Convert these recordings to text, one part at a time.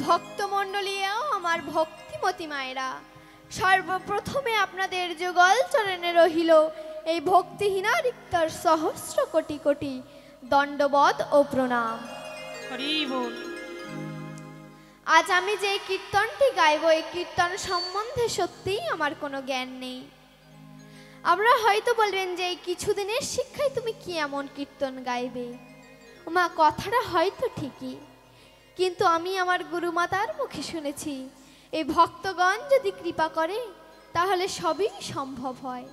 ভক্তমণ্ডলীও আমার ভক্তিমতী মায়েরা, সর্বপ্রথমে আপনাদের যুগল চরণে রহিল এই ভক্তিহীনা রিক্তার সহস্র কোটি কোটি দণ্ডবত ও প্রণাম। হরি বল। আজ আমি যে কীর্তনটি গাইব, এই কীর্তন সম্বন্ধে সত্যিই আমার কোনো জ্ঞান নেই। আপনারা হয়তো বলবেন যে এই কিছুদিনের শিক্ষায় তুমি কি এমন কীর্তন গাইবে। মা, কথাটা হয়তো ঠিকই, কিন্তু আমি আমার গুরুমাতার মুখে শুনেছি এই ভক্তগণ যদি কৃপা করে তাহলে সবই সম্ভব হয়।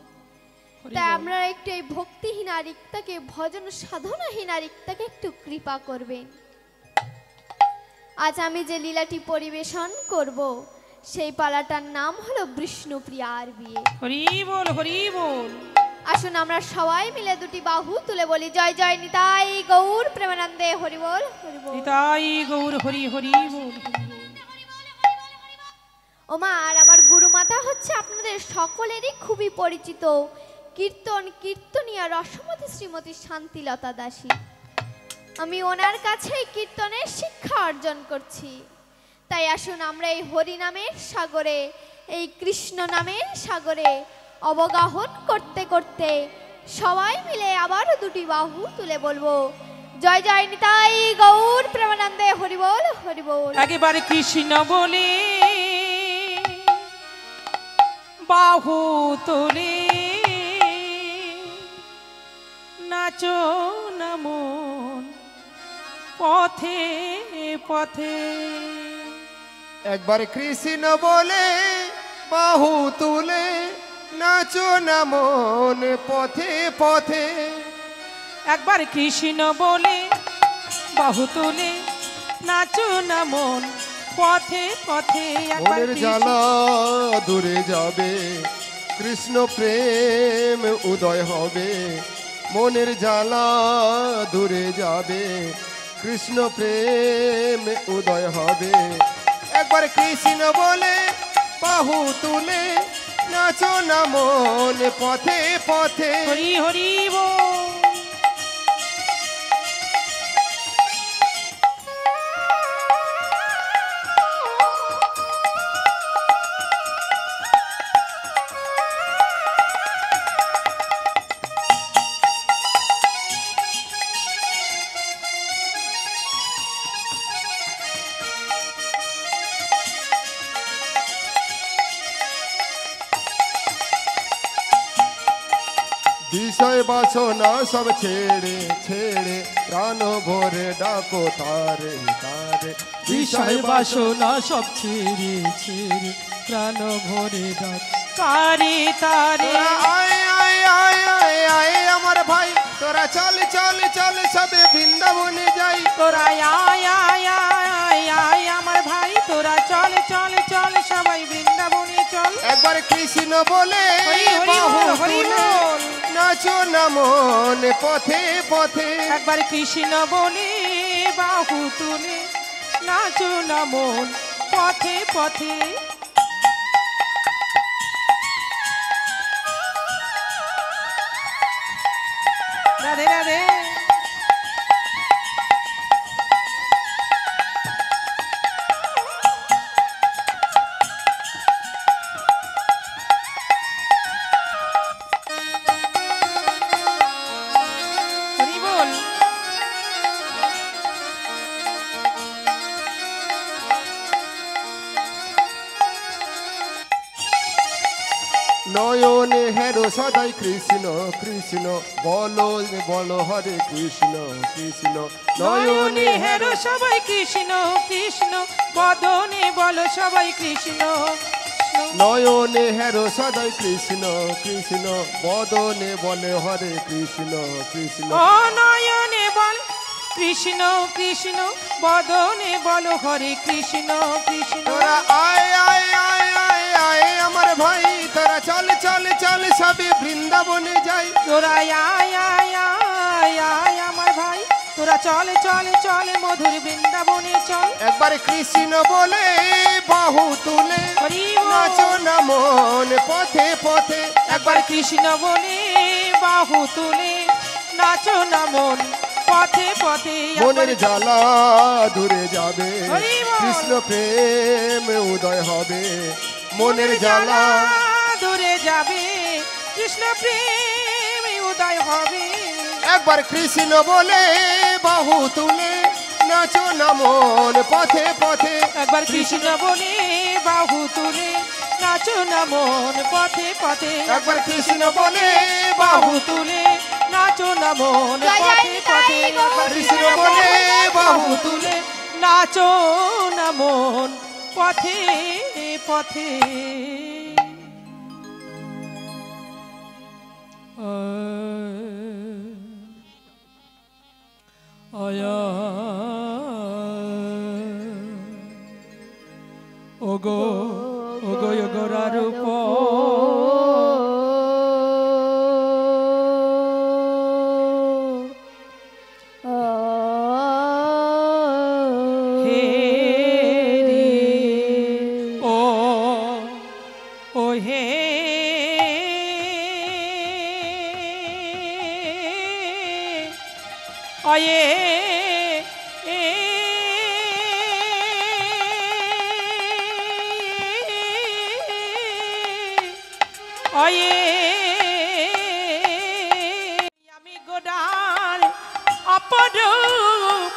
তাই আপনারা একটু এই ভক্তিহীনা রিক্তাকে, ভজন সাধনাহীনা রিক্তাকে একটু কৃপা করবেন। আজ আমি যে লীলাটি পরিবেশন করব সেই পালাটার নাম হলো বিষ্ণুপ্রিয়ার বিয়ে। হরি বল, হরি বল। আসুন আমরা সবাই মিলে দুটি বাহু তুলে বলি জয় জয় নিতাই গৌর প্রেমানন্দে হরি বল, হরি বল। নিতাই গৌর হরি হরি বল। ওমা, আর আমার গুরুমাতা হচ্ছে আপনাদের সকলেরই খুবই পরিচিত কীর্তনিয়া রসমতী শ্রীমতী শান্তিলতা দাসী। আমি ওনার কাছে কীর্তনের শিক্ষা অর্জন করছি। তাই আসুন আমরা এই হরি নামের সাগরে, এই কৃষ্ণ নামের সাগরে অবগাহন করতে করতে সবাই মিলে আবারও দুটি বাহু তুলে বলবো জয় জয় নিতাই গৌর প্রেমানন্দে হরি বল, হরি বল। একেবারে কৃষ্ণ বলে বাহু তোলে নাচো না মন পথে পথে। একবার কৃষ্ণ বলে বাহু তুলে নাচো না মন পথে পথে। একবার কৃষ্ণ বলে বাহু তুলে নাচো না মন পথে পথে। মনের জ্বালা দূরে যাবে, কৃষ্ণ প্রেম উদয় হবে। মনের জ্বালা দূরে যাবে, কৃষ্ণ প্রেম উদয় হবে। একবার কৃষ্ণ বলে বাহু তুলে নাচো না মন পথে পথে। হরি হরি বল। বিষয় বাসনা সব ছেড়ে ছেড়ে প্রাণ ভরে ডাকো তারে তারে। বিষয় বাসনা সব ছেড়ে ছেড়ে প্রাণ ভরে ডাক তারে তারে। আয় আয় আয় আয় আয় আমার ভাই, তোরা চল চল চল সবে বৃন্দাবনে যাই। তোরা আয় আয় আয় আয় আমার ভাই, তোরা চল চল চল সবাই বৃন্দাবনে চল। একবার কৃষ্ণ বলে হরি হরি বাহু বল, হরি তুলে বল। নাচো না মন পথে পথে। একবার কৃষ্ণ বলে বাহু তুলে নাচো না মন পথে পথে। রাধে রাধে। হরি বল। নয়নে হেরো সদাই কৃষ্ণ কৃষ্ণ, বলো বলো হরে কৃষ্ণ কৃষ্ণ। নয়নে হেরো সবাই কৃষ্ণ কৃষ্ণ, বদনে বলো সবাই কৃষ্ণ। নয়নে হেরো সদাই কৃষ্ণ কৃষ্ণ, বদনে বলে হরে কৃষ্ণ কৃষ্ণ। ও নয়নে বল কৃষ্ণ কৃষ্ণ, বদনে বলো হরে কৃষ্ণ কৃষ্ণ। তোরা আয় আয় আয় আয় আয় আমার ভাই, তোরা চল চল চল সবে বৃন্দাবনে যাই। তোরা আয় আয় আয় আয় আমার ভাই, তোরা চল চল চল মধুর বৃন্দাবনে চল। একবার কৃষ্ণ বলে বাহু তুলে হরি বল। নাচো না মন পথে পথে। একবার কৃষ্ণ বলে বাহু তুলে নাচো না মন পথে পথে মনের জ্বালা দূরে যাবে হরি বল। কৃষ্ণ প্রেম উদয় হবে মনের জ্বালা দূরে যাবে কৃষ্ণ প্রেম উদয় হবে। একবার কৃষ্ণ বলে বাহু তুলে নাচো না মন পথে পথে একবার কৃষ্ণ বলে বাহু তুলে নাচো না মন পথে পথে। একবার কৃষ্ণ বলে বাহু বাহু তুলে নাচো না মন জয় জয় পথে নিতাই পথে। গৌর কৃষ্ণ বলে বাহু তুলে নাচো না মন পথে পথে। আয়া ওগো ওগো গোরার হে রে ও ও হে আয়ে আয়ে আমি গোডাল অপরূপ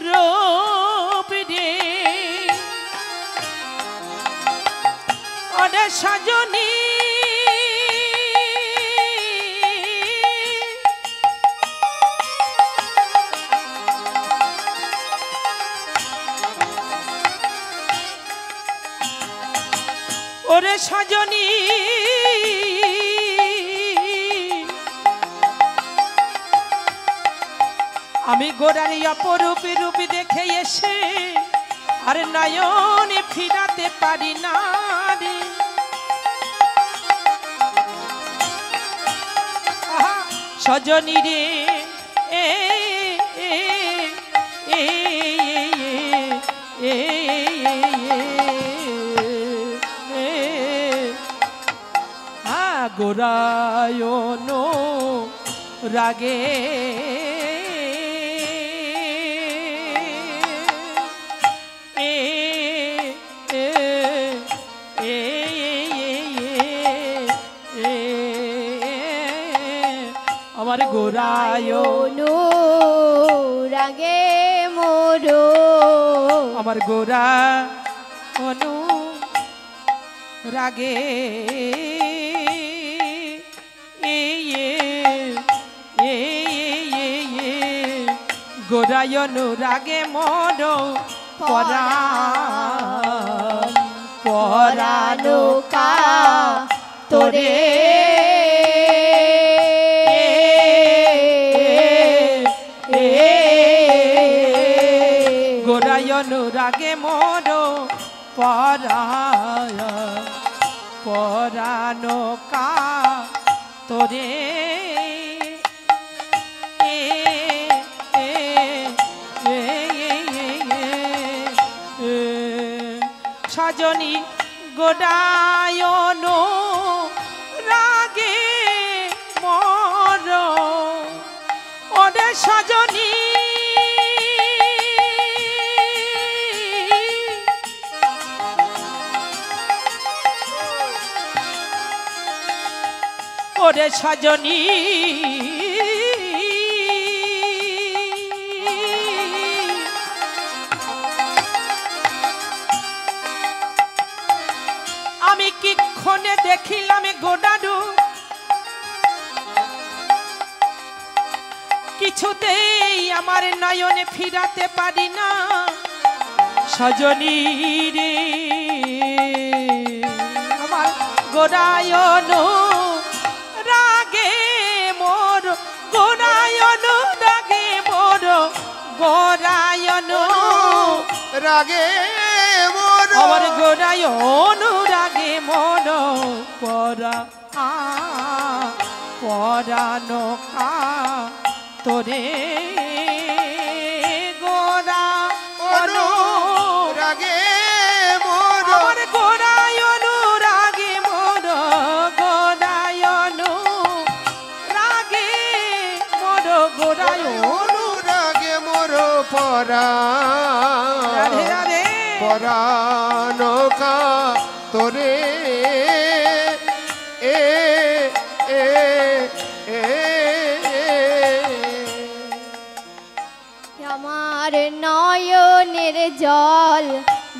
রূপ রে ওরে সজনী ওরে সজনী আমি গোরার অপরূপ রূপ দেখে এসে আর নয়নে ফিরাতে পারি না রে। আহা, সজনী রে এ এ এ এ গোরায়ন রাগে এ এ এ আমার গোরায়ন রাগে মোরো আমার গোরা অনু রাগে গোরায়ন রাগে মোর পরাণ পরানো কা তোরে গোরায়ন রাগে মোর পরাণ পরানো কা তোরে সজনী গোডায়ন রাগে মর ওরে সজনী ওরে সজনী আমি কি ক্ষণে দেখিলাম গোডাডু কিছুতেই আমার নয়নে ফিরাতে পারি না সজনী রে আমার গোডায়ন রাগে মোর গোডায়ন রাগে মোর গোডায়ন রাগে মোর আমার গোডায়ন রাগে মোর পরা পরানো কা তোরে গোরা অনু রাগে মোর আমার গোরায়ন রাগে মোর গোরায়ন রাগে মোর গোরায়ন পরানকা তোরে এ এ এ আমার নয়নের জল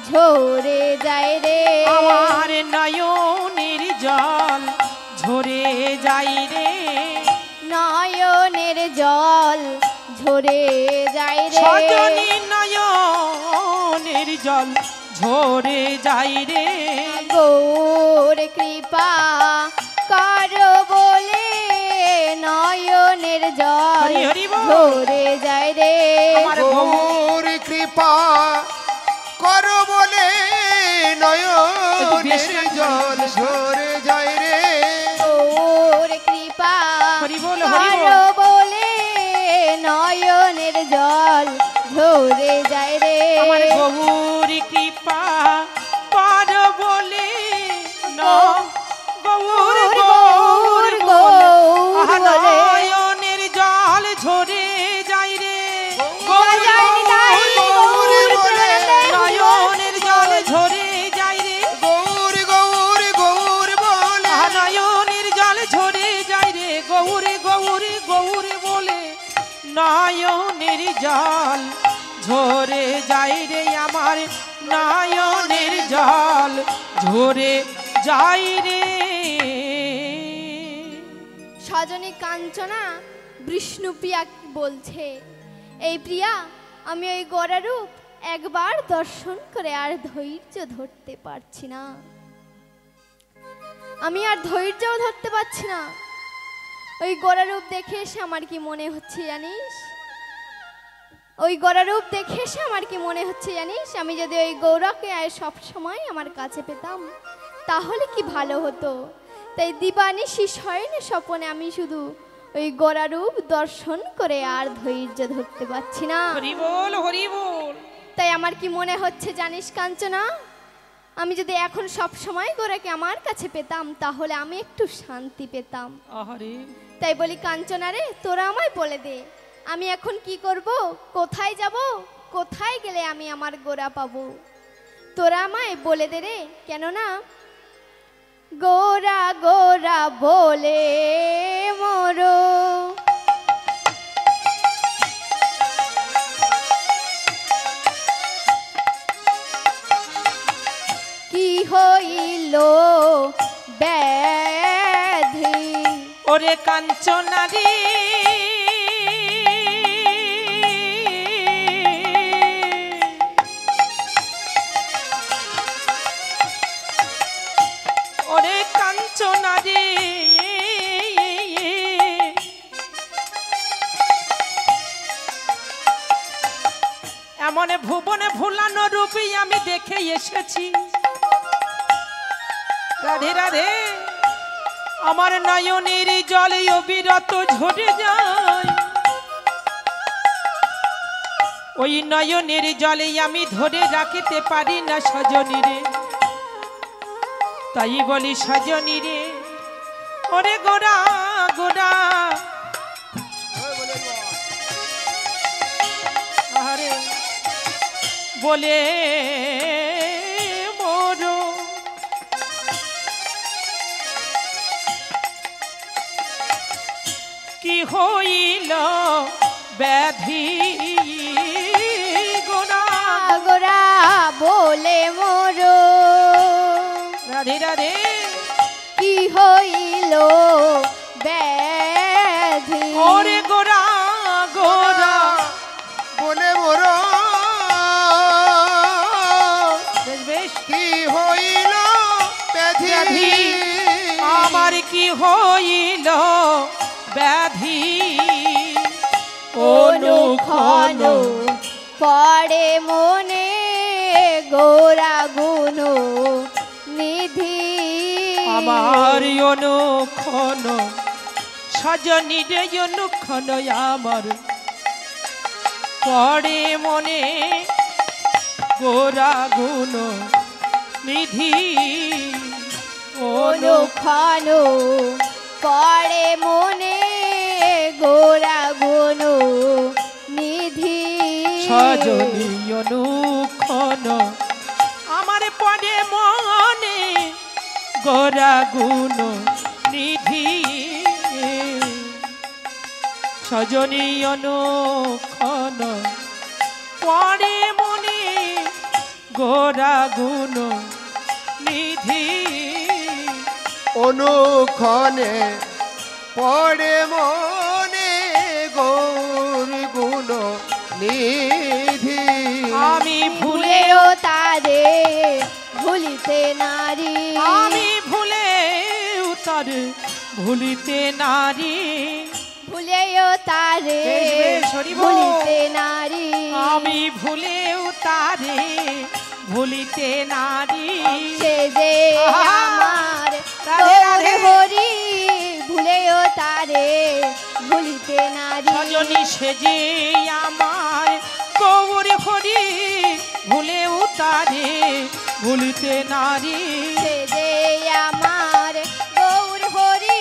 ঝরে যায় রে, আমার নয়নের জল ঝরে যাই রে, নয়নের জল ঝরে যায় রে, সজনী নয়নের জল ঝরে যাই রে, গৌর কৃপা করো বলে নয়নের জল হরি হরি বল। ঝরে যায় রে, আমার গৌর কৃপা করো বলে নয়নের জল ঝরে যায় রে, গৌর কৃপা হরি বল, হরি বল। করো বলে নয়নের জল ঝরে যায় রে, আমার গৌর কৃপা পার বলে গৌর গৌর গৌর বলে নয়নের জল ঝরে যাই রে, বাজাইনি তাই গৌর বলে নয়নের জল ঝরে যাই রে, গৌর গৌর গৌর বলে নয়নের জল ঝরে যাই রে, গৌর গৌর গৌর বলে নয়নের জল ঝরে যাই রে, আমার নয়নের জল ঝরে যাই রে। সজনী কাঞ্চনা বিষ্ণুপ্রিয়া বলছে, এই প্রিয়া আমি ওই গোরারূপ একবার দর্শন করে আর ধৈর্য ধরতে পারছি না, আমি আর ধৈর্যও ধরতে পারছি না। ওই গোরারূপ দেখে এসে আমার কি মনে হচ্ছে জানিস, ওই গোরারূপ দেখে এসে আমার কি মনে হচ্ছে জানিস, আমি যদি ওই গৌরাকে আর সব সময় আমার কাছে পেতাম তাহলে কি ভালো হতো। তাই দিবানিশি শয়নে স্বপনে আমি শুধু ওই গোরারূপ দর্শন করে আর ধৈর্য ধরতে পারছি না। হরি বল, হরি বল। তাই আমার কি মনে হচ্ছে জানিস কাঞ্চনা, আমি যদি এখন সব সময় গোরাকে আমার কাছে পেতাম তাহলে আমি একটু শান্তি পেতাম। আহারে তাই বলি কাঞ্চনা রে, তোরা আমায় বলে দে আমি এখন কি করব, কোথায় যাব, কোথায় গেলে আমি আমার গোরা পাবো, তোরা আমায় বলে দে রে। কেননা গোরা গোরা বলে মোরো কি হইল ব্যাধি, ওরে কাঞ্চনারি ওরে কাঞ্চনারি এমন ভুবনে ভুলানো রূপে আমি দেখে এসেছি। রাধে রাধে, আমার নয়নের জলে অবিরত ঝরে যায়, ওই নয়নের জলে আমি ধরে রাখিতে পারি না সজনী রে। তাই বলি সজনী রে, ওরে গোরা গোরা আরে বলে মোরো কি হইল ব্যাধি, গোরা গোরা বলে মোরো রাধে রাধে, কি হইল ব্যাধি, ওরে গোরা গোরা বলে মোর বেশ বেশ কি হইল ব্যাধি, ব্যাধি আমার কি হইল ব্যাধি, অনুক্ষণ পড়ে মনে গোরা গুণ নিধি, আমার অনুক্ষণ সজনী রে অনুক্ষণ আমার পড়ে মনে গোরা গুণ নিধি, অনুক্ষণ পড়ে মনে গোরা গুণ নিধি, সজনী অনুক্ষণ গোরা গুণ নিধি সজনী অনুক্ষণ পড়ে মনে গোরা গুণ নিধি অনুক্ষণে পড়ে মনে গৌর গুণ নিধি আমি ভুলে ভুলেও তারে ভুলিতে নারী আমি ভুলে উতার ভুলিতে নারী ভুলেও তারে বেশ, বেশ, হরি বল। ভুলিতে নারী আমি ভুলে উতারে ভুলিতে নারী সে যে আহা! আমার রাধে, গৌর রাধে। হরি ভুলেও তারে ভুলিতে নারী সজনী সেজে আমার গৌর হরি ভুলে উতারে ভুলিতে নারী সে যে আমার গৌর হরি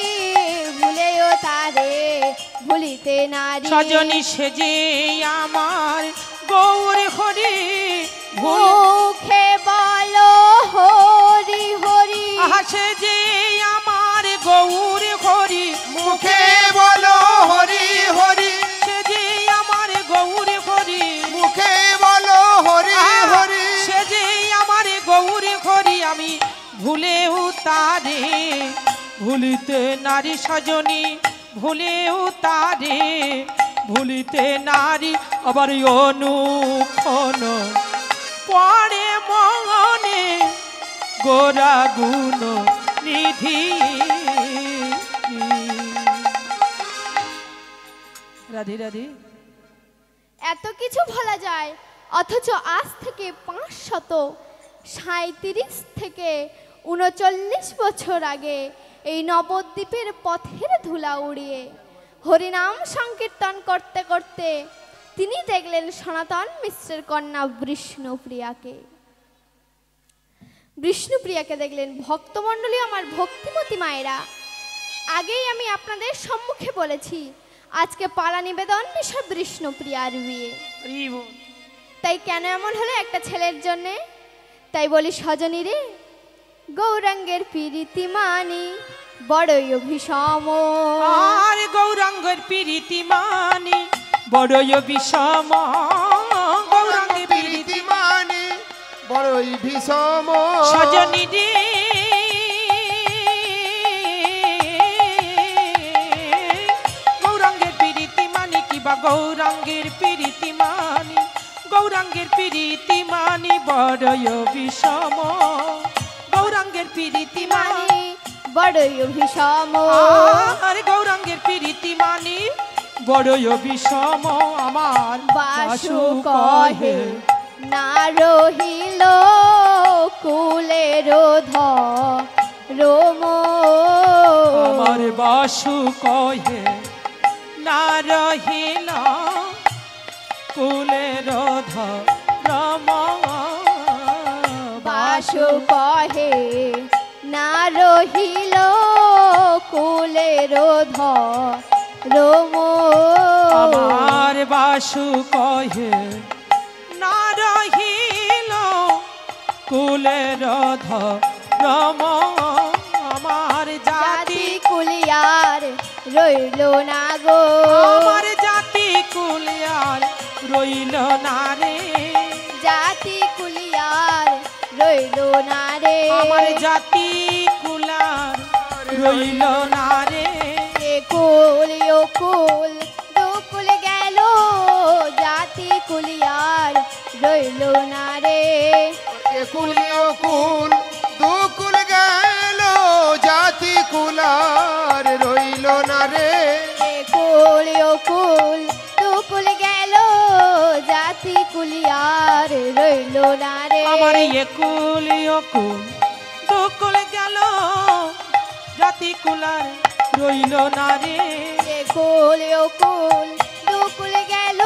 ভুলেও তারে ভুলিতে নারী সজনী সেজে আমার গৌর হরি ভুল মুখে বলো হরি হরি আহা যে আমার গৌর হরি মুখে বলো হরি হরি সে যে আমার গৌর হরি মুখে বলো হরি হরি সে যে আমার গৌর হরি আমি ভুলে উতারে ভুলিতে নারী সজনী ভুলে উতারে ভুলিতে নারী আবার অনুক্ষণ পড়ে মনে গোরা গুণ নিধি রাধে রাধে এত কিছু বলা যায় অথচ আজ থেকে 537 থেকে 39 বছর আগে এই নবদ্বীপের পথের ধুলা উড়িয়ে হরিনাম সংকীর্তন করতে করতে তিনি দেখলেন সনাতন মিশ্রের কন্যা বিষ্ণুপ্রিয়াকে বিষ্ণুপ্রিয়াকে দেখলেন ভক্তমণ্ডলী আমার ভক্তিমতী মায়েরা আগেই আমি আপনাদের সম্মুখে বলেছি আজকে পালা নিবেদন বিষয় বিষ্ণুপ্রিয়ার বিয়ে হরি বল। তাই কেন এমন হলো একটা ছেলের জন্যে তাই বলি সজনী রে গৌরাঙ্গের প্রীতি মানি বড়ই অভিসম আর গৌরাঙ্গের প্রীতি মানি বড়ই বিষম গৌরাঙ্গের প্রীতি প্রীতি মানে বড়ই ভীষম সজনী রে গৌরাঙ্গের প্রীতি মানি কিবা গৌরাঙ্গের প্রীতি মানি গৌরাঙ্গের প্রীতি মানি বড়ই বিষম গৌরাঙ্গের প্রীতি মানি মানি বড়ই অভিসম আর গৌরাঙ্গের প্রীতি মানি বড়ই বিষম আমার বাসু কহে না রহিল কুলের রোম আমার বাসু কহে না রহিল কুলের রম বাসু কহে না রহিল কুলের রোম আমার বাসু কহে না রহিল কুলের রম আমার জাতি জাতি কুলিয়ার রইল না গো আমার জাতি কুলিয়ার রইল না রে জাতি কুলিয়ার রইল না রে আমার জাতি কুলার রইল না রে কুল ও কুল দু কুল গেল জাতি কুলিয়ার রইল না রে একুল কুল দুকুল গেল জাতি কুলার রইল না রে কুল ও কুল দু কুল গেল জাতি কুলিয়ার রইল না রে আমার একুল অকুল দুকুল গেল জাতি কুলার রইল না রে কুল ও কুল দু কুল গেল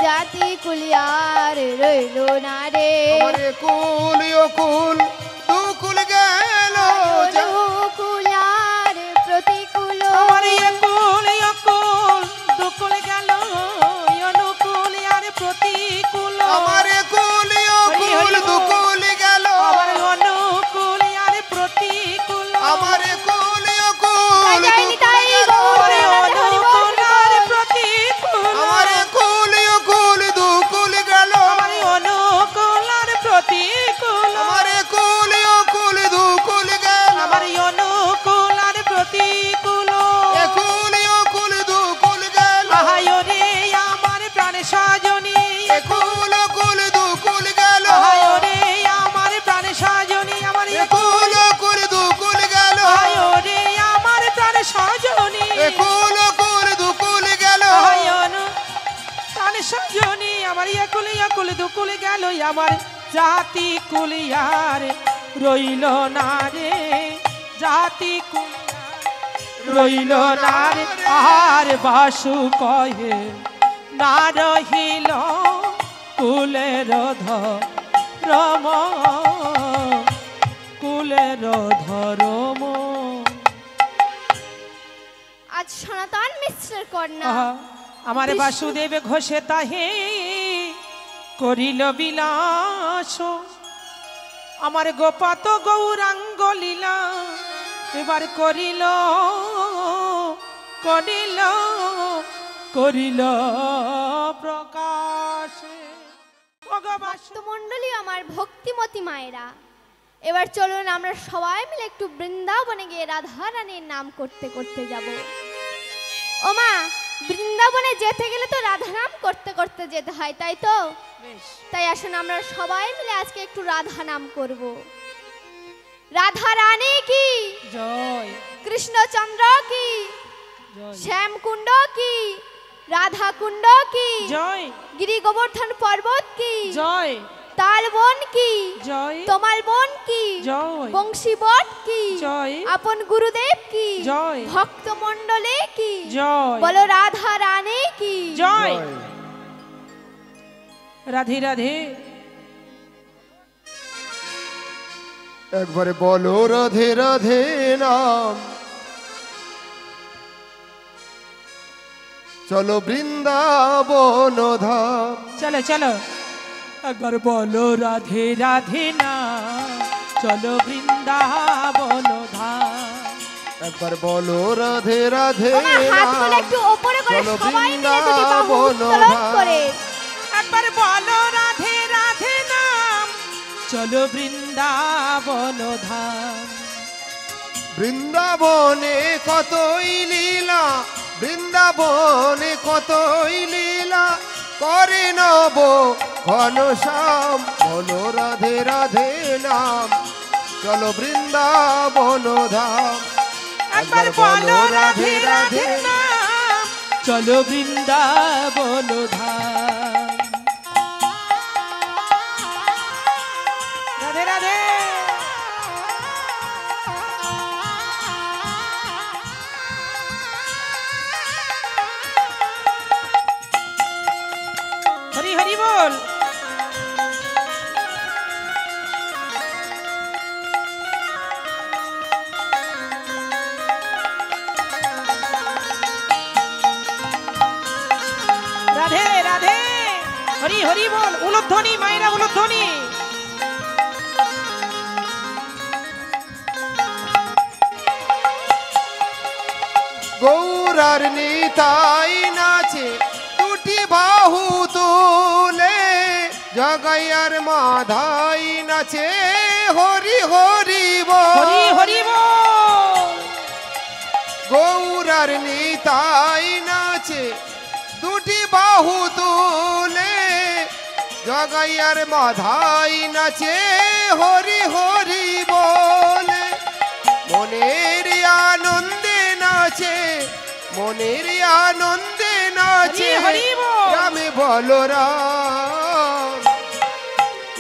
জাতি কুলিয়ার রইল না রে আমার একুল কুল দুকুল গেল কুলার প্রতিকূল আমার একুল অকুল দুকুল গেল অনুকূল আর প্রতিকূল আমার একুল কুল দুকুল গেল আমার অনুকূল আর প্রতিকূল কুল গেল আমার জাতি কুলিয়ার রইল না রে জাতি কুল রইল না রে আর বাসু কহে না রহিল কুলের ধরম কুলের ধরম। আজ সনাতন মিশ্রের কন্যা আমার বাসুদেব ঘোষে তাহে করিল বিলাস আমার গোপাত গৌরাঙ্গ লীলা এবার করিল করিল করিল প্রকাশ। ভক্তমণ্ডলী আমার ভক্তিমতী মায়েরা, এবার চলুন আমরা সবাই মিলে একটু বৃন্দাবনে গিয়ে রাধা রানীর নাম করতে করতে যাব। ও মা, বৃন্দাবনে যেতে গেলে তো রাধা নাম করতে করতে যেতে হয়, তাই তো? তাই আসুন আমরা সবাই মিলে আজকে একটু রাধা নাম করব। রাধা রানী কি জয়, কৃষ্ণচন্দ্র কি জয়, শ্যাম কুণ্ড কি রাধা কুণ্ড কি জয়, গিরি গোবর্ধন পর্বত কি জয়, তাল বন কি জয়, তোমাল বন কি জয়, বংশী বট কি জয়, আপন গুরুদেব কি জয়, ভক্ত মণ্ডলী কি জয়, বলো রাধা রানী কি জয়। রাধে রাধে একবারে বলো রাধে রাধে নাম। চলো বৃন্দাবন ধাম। চলো চলো একবার বলো রাধে রাধে না চলো বৃন্দাবন ধাম। একবার বলো রাধে রাধে ওমা, হাত তুলে একটু উপরে করে সবাই মিলে দুটি বাহু উত্তোলন করে একবার বলো রাধে রাধে নাম চলো বৃন্দাবন ধাম। বৃন্দাবনে কতই লীলা, বৃন্দাবনে কতই লীলা করে নব ঘনশ্যাম। বলো রাধে রাধে নাম চলো বৃন্দাবন ধাম। একবার বলো রাধে রাধে নাম চলো বৃন্দাবন ধাম। রাধে রাধে হরি হরি বল। রাধে রাধে হরি হরি বল। উলুধ্বনি মায়েরা উলুধ্বনি। গৌরার নিতাই নাচে দুটি বাহু তুলে, জগাইয়ার মাধাই নাচে হরি হরি বল। হরি হরি বল। গৌরার নিতাই নাচে দুটি বাহু তুলে, জগাইয়ার মাধাই নাচে হরি হরি বলে। মনের আনন্দে নাচে, মনের আনন্দে নাচে হরি বল। রামে বলো রাম।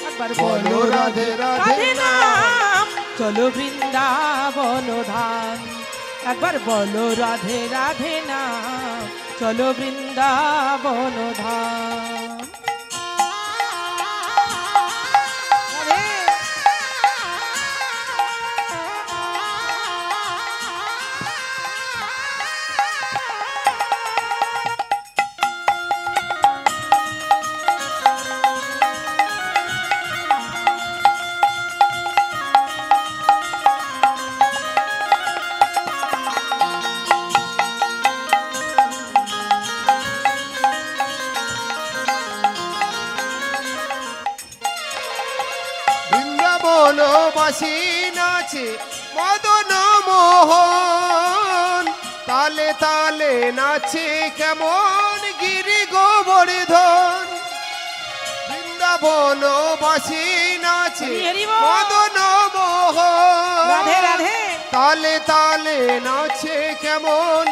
একবার বলো রাধে রাধে নাম চলো বৃন্দাবন ধাম। একবার বলো রাধে রাধে নাম চলো বৃন্দাবন ধাম। রাধে। বনবাসী নাচে মদন মোহন, তালে তালে নাচে কেমন গিরি গোবর্ধন। বৃন্দাবনবাসী নাচে মদন মোহন, রাধে রাধে তালে তালে নাচে কেমন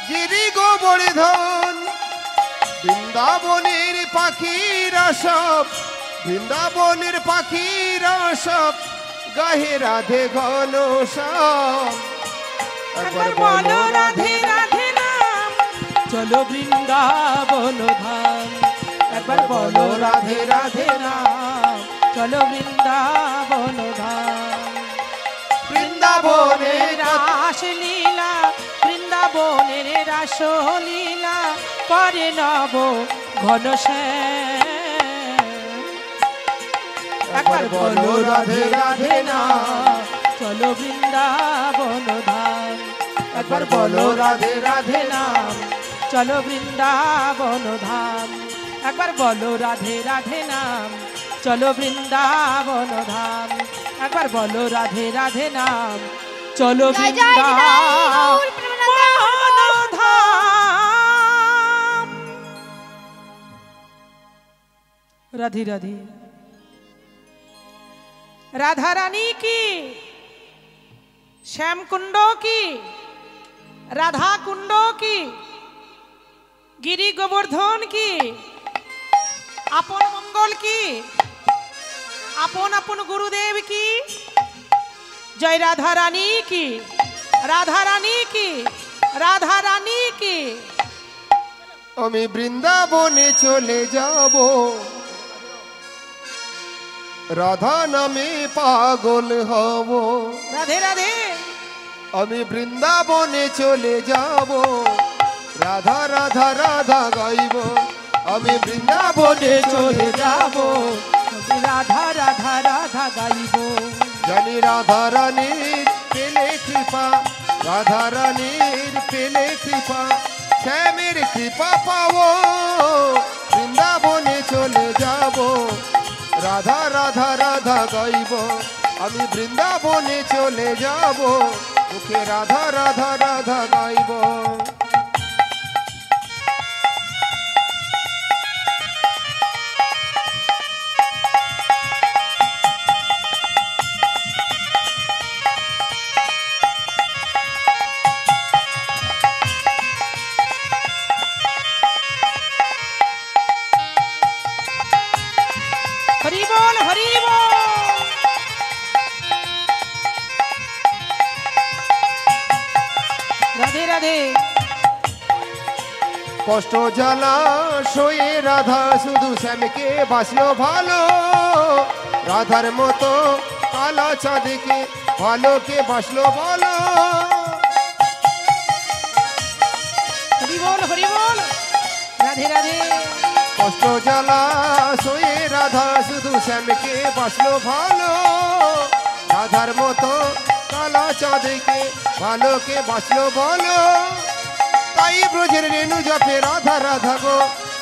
গিরি গোবর্ধন। বৃন্দাবনের পাখিরা সব, বৃন্দাবনের পাখিরা সব গাহে রাধে ঘন শ্যাম। একবার বলো রাধে রাধে নাম, চলো বৃন্দাবন ধাম। একবার বলো রাধে রাধে নাম, চলো বৃন্দাবন ধাম। বৃন্দাবনের রাস লীলা, বৃন্দাবনের রাস লীলা করে নব ঘন শ্যাম। একবার বলো রাধে রাধে নাম, চলো বৃন্দাবন ধাম। একবার বলো রাধে রাধে নাম, চলো বৃন্দাবন ধাম। একবার বলো রাধে রাধে নাম, চলো বৃন্দাবন ধাম। একবার বলো রাধে রাধে নাম, চলো জয় জয় নিতাই গৌর বৃন্দাবন ধাম। রাধে রাধে। রাধা রানী কি, শ্যাম কুণ্ড কি, রাধা কুণ্ড কি, গিরি গোবর্ধন কি, আপন মঙ্গল কি, আপন আপন গুরুদেব কি, জয় রাধা রানী কি, রাধা রানী কি, রাধা রানী কি। আমি বৃন্দাবনে চলে যাব, রাধা নামে পাগল হব। রাধে রাধে। আমি বৃন্দাবনে চলে যাব, রাধা রাধা রাধা গাইব। আমি বৃন্দাবনে চলে যাব, রাধা রাধা রাধা গাইব। জানি রাধা রানীর পেলে কৃপা, রাধা রানীর পেলে কৃপা, শ্যামের কৃপা পাবো। বৃন্দাবনে চলে যাব, রাধা রাধা রাধা গাইব। আমি বৃন্দাবনে চলে যাব, মুখে রাধা রাধা রাধা গাইব। হরি বল হরি বল। রাধে রাধে। কষ্ট জ্বালা সয়ে রাধা শুধু শ্যামকে বাসলো ভালো, রাধার মতো কালা চাঁদকে ভালোকে বাসলো বলো। হরি বল হরি বল। রাধে রাধে। কষ্ট জ্বালা সয়ে রাধা শুধু শ্যামকে বাসলো ভালো, রাধার মতো কালা চাঁদকে ভালোকে বাসলো বলো। তাই ব্রজের রেণু জপে রাধা রাধা গো,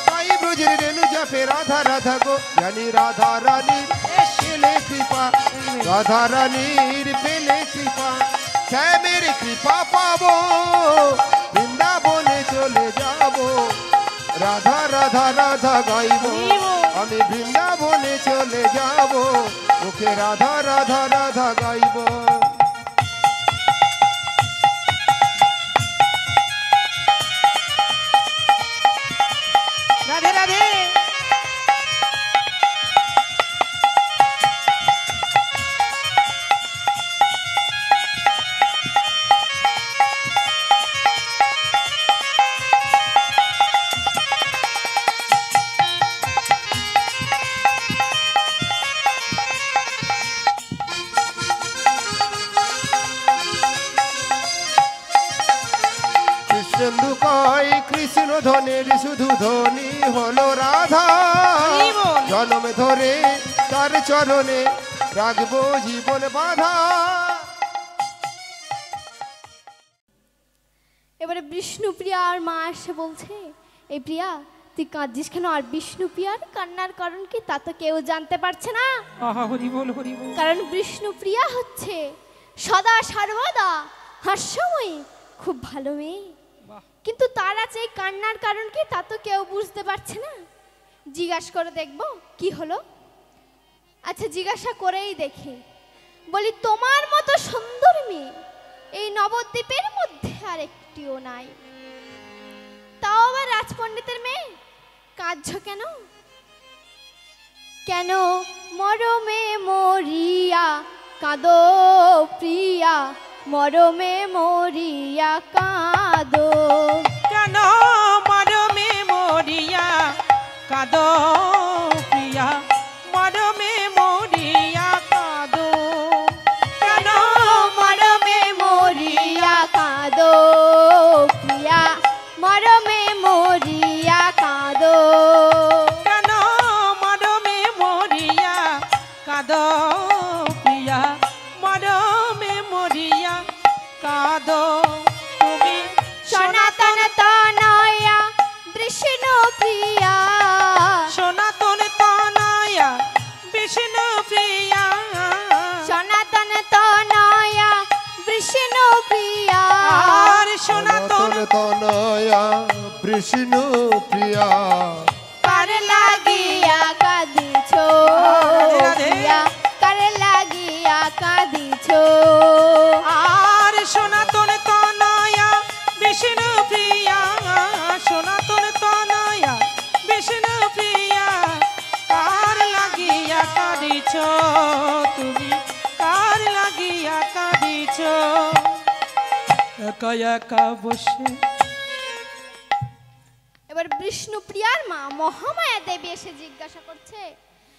তাই ব্রজের রেণু জপে রাধা রাধা গো। জানি রাধা রানীর পেলে কৃপা, রাধা রানীর পেলে কৃপা, শ্যামের কৃপা পাবো। বৃন্দাবনে চলে যাব, রাধা রাধা রাধা গাইব। আমি বৃন্দাবনে চলে যাব, মুখে রাধা রাধা রাধা গাইব। রাধে রাধে। কৃষ্ণেন্দু কয় কৃষ্ণ ধনের শুধু ধনী হলো রাধা, জন্ম ধরে তার চরণে রাখবো জীবন বাধা। এবারে বিষ্ণুপ্রিয়ার মা এসে বলছে, এই প্রিয়া তুই কাঁদছিস কেন? আর বিষ্ণুপ্রিয়ার কান্নার কারণ কি তা তো কেউ জানতে পারছে না। আহা হরি বল হরি বল। কারণ বিষ্ণুপ্রিয়া হচ্ছে সদা সর্বদা হাস্যময়ী, খুব ভালো মেয়ে। বাহ। কিন্তু তার আছে এই কান্নার কারণ কি তা তো কেউ বুঝতে পারছে না। জিজ্ঞাসা করে দেখবো কি হলো। আচ্ছা জিজ্ঞাসা করেই দেখি। বলি তোমার মতো সুন্দর মেয়ে এই নবদ্বীপের মধ্যে আর একটিও নাই, তাও আবার রাজপণ্ডিতের মেয়ে। কাঁদছো কেন? কেন মরমে মরিয়া কাঁদো প্রিয়া, মরমে মরিয়া কাঁদো। কেন মরমে মরিয়া কাঁদো প্রিয়া, মরমে মরিয়া কাঁদো। কেন মরমে মরিয়া কাঁদো প্রিয়া, মরমে মরিয়া কাঁদো। কেন মরমে মরিয়া কাঁদো প্রিয়া, মরমে মরিয়া কাঁদো। তুমি সনাতন তনয়া বিষ্ণু প্রিয়া, সনাতন তনয়া বিষ্ণু প্রিয়া, সনাতন তনয়া বিষ্ণু প্রিয়া। আর সনাতন তনয়া বিষ্ণু প্রিয়া, কার লাগিয়া কাঁদিছো রাধে রাধে। প্রিয়া, কার লাগিয়া কাঁদিছো। আর সনাতন তনয়া বিষ্ণু প্রিয়া, সনাতন তনয়া বিষ্ণু প্রিয়া, কার লাগিয়া কাঁদিছ তুমি, কার লাগিয়া কাঁদিছ? একা একা বসে এবার বিষ্ণু প্রিয়ার মা মহামায়া দেবী এসে জিজ্ঞাসা করছে,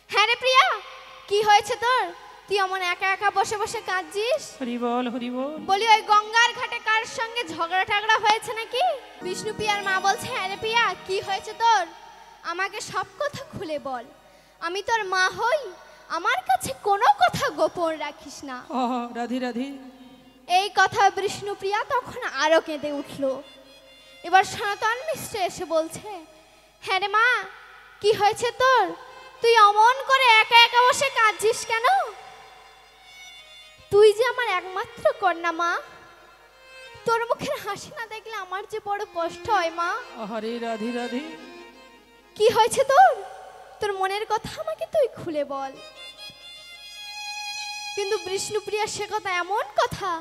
হ্যাঁ রে প্রিয়া, কি হয়েছে তোর? তুই এমন একা একা বসে বসে কাঁদছিস? হরি বল হরি বল। বলি ওই গঙ্গার ঘাটে কার সঙ্গে ঝগড়া টাগড়া হয়েছে নাকি? বিষ্ণু প্রিয়ার মা বলছে, হ্যাঁ রে প্রিয়া, কি হয়েছে তোর? আমাকে সব কথা খুলে বল, আমি তোর মা হই, আমার কাছে কোনো কথা গোপন রাখিস না। রাধি রাধি। এই কথা বিষ্ণুপ্রিয়া তখন আরো কেঁদে উঠল। এবার সনাতন মিশ্র এসে বলছে, হ্যাঁ রে মা, কি হয়েছে তোর? তুই অমন করে একা একা বসে কাঁদছিস কেন? তুই যে আমার একমাত্র কন্যা মা, তোর মুখের হাসি না দেখলে আমার যে বড় কষ্ট হয় মা। হরে রাধি রাধি। কি হয়েছে তোর? তোর মনের কথা আমাকে তুই খুলে বল। কিন্তু বিষ্ণুপ্রিয়া সে কথা এমন কথা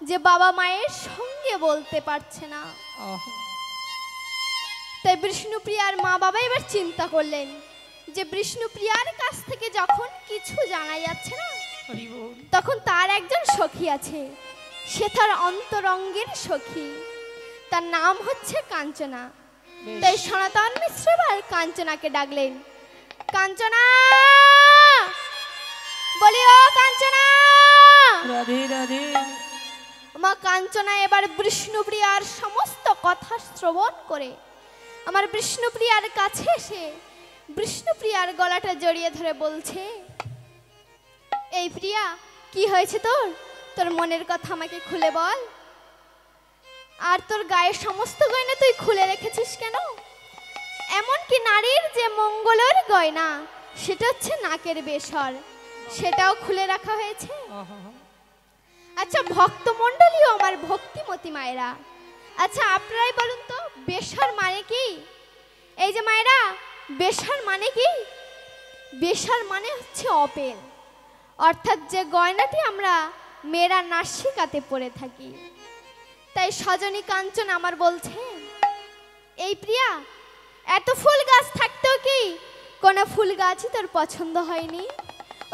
যে বাবা মায়ের সঙ্গে বলতে পারছে না। তাই বিষ্ণুপ্রিয়ার মা বাবা এবার চিন্তা করলেন যে বিষ্ণুপ্রিয়ার কাছ থেকে যখন কিছু জানা যাচ্ছে না, হরি বল। তখন তার একজন সখী আছে, সে তার অন্তরঙ্গের সখী, তার নাম হচ্ছে কাঞ্চনা। বেশ। তাই সনাতন মিশ্র এবার কাঞ্চনাকে ডাকলেন, কাঞ্চনা, বলি ও কাঞ্চনা। রাধে রাধে। মা কাঞ্চনা এবার বিষ্ণুপ্রিয়ার সমস্ত কথা শ্রবণ করে আমার বিষ্ণুপ্রিয়ার কাছে এসে বিষ্ণুপ্রিয়ার গলাটা জড়িয়ে ধরে বলছে, এই প্রিয়া, কি হয়েছে তোর? তোর মনের কথা আমাকে খুলে বল। আর তোর গায়ের সমস্ত গয়না তুই খুলে রেখেছিস কেন? এমনকি নারীর যে মঙ্গলের গয়না, সেটা হচ্ছে নাকের বেসর, সেটাও খুলে রাখা হয়েছে। আচ্ছা ভক্তমণ্ডলীও আমার ভক্তিমতী মায়েরা, আচ্ছা আপনারাই বলুন তো, বেসর মানে কি? এই যে মায়েরা, বেসর মানে কি? বেসর মানে হচ্ছে অপেল, অর্থাৎ যে গয়নাটি আমরা মেয়েরা নাসিকাতে পরে থাকি। তাই সজনী কাঞ্চন আমার বলছে, এই প্রিয়া, এত ফুল গাছ থাকতেও কি কোনো ফুল গাছই তোর পছন্দ হয়নি?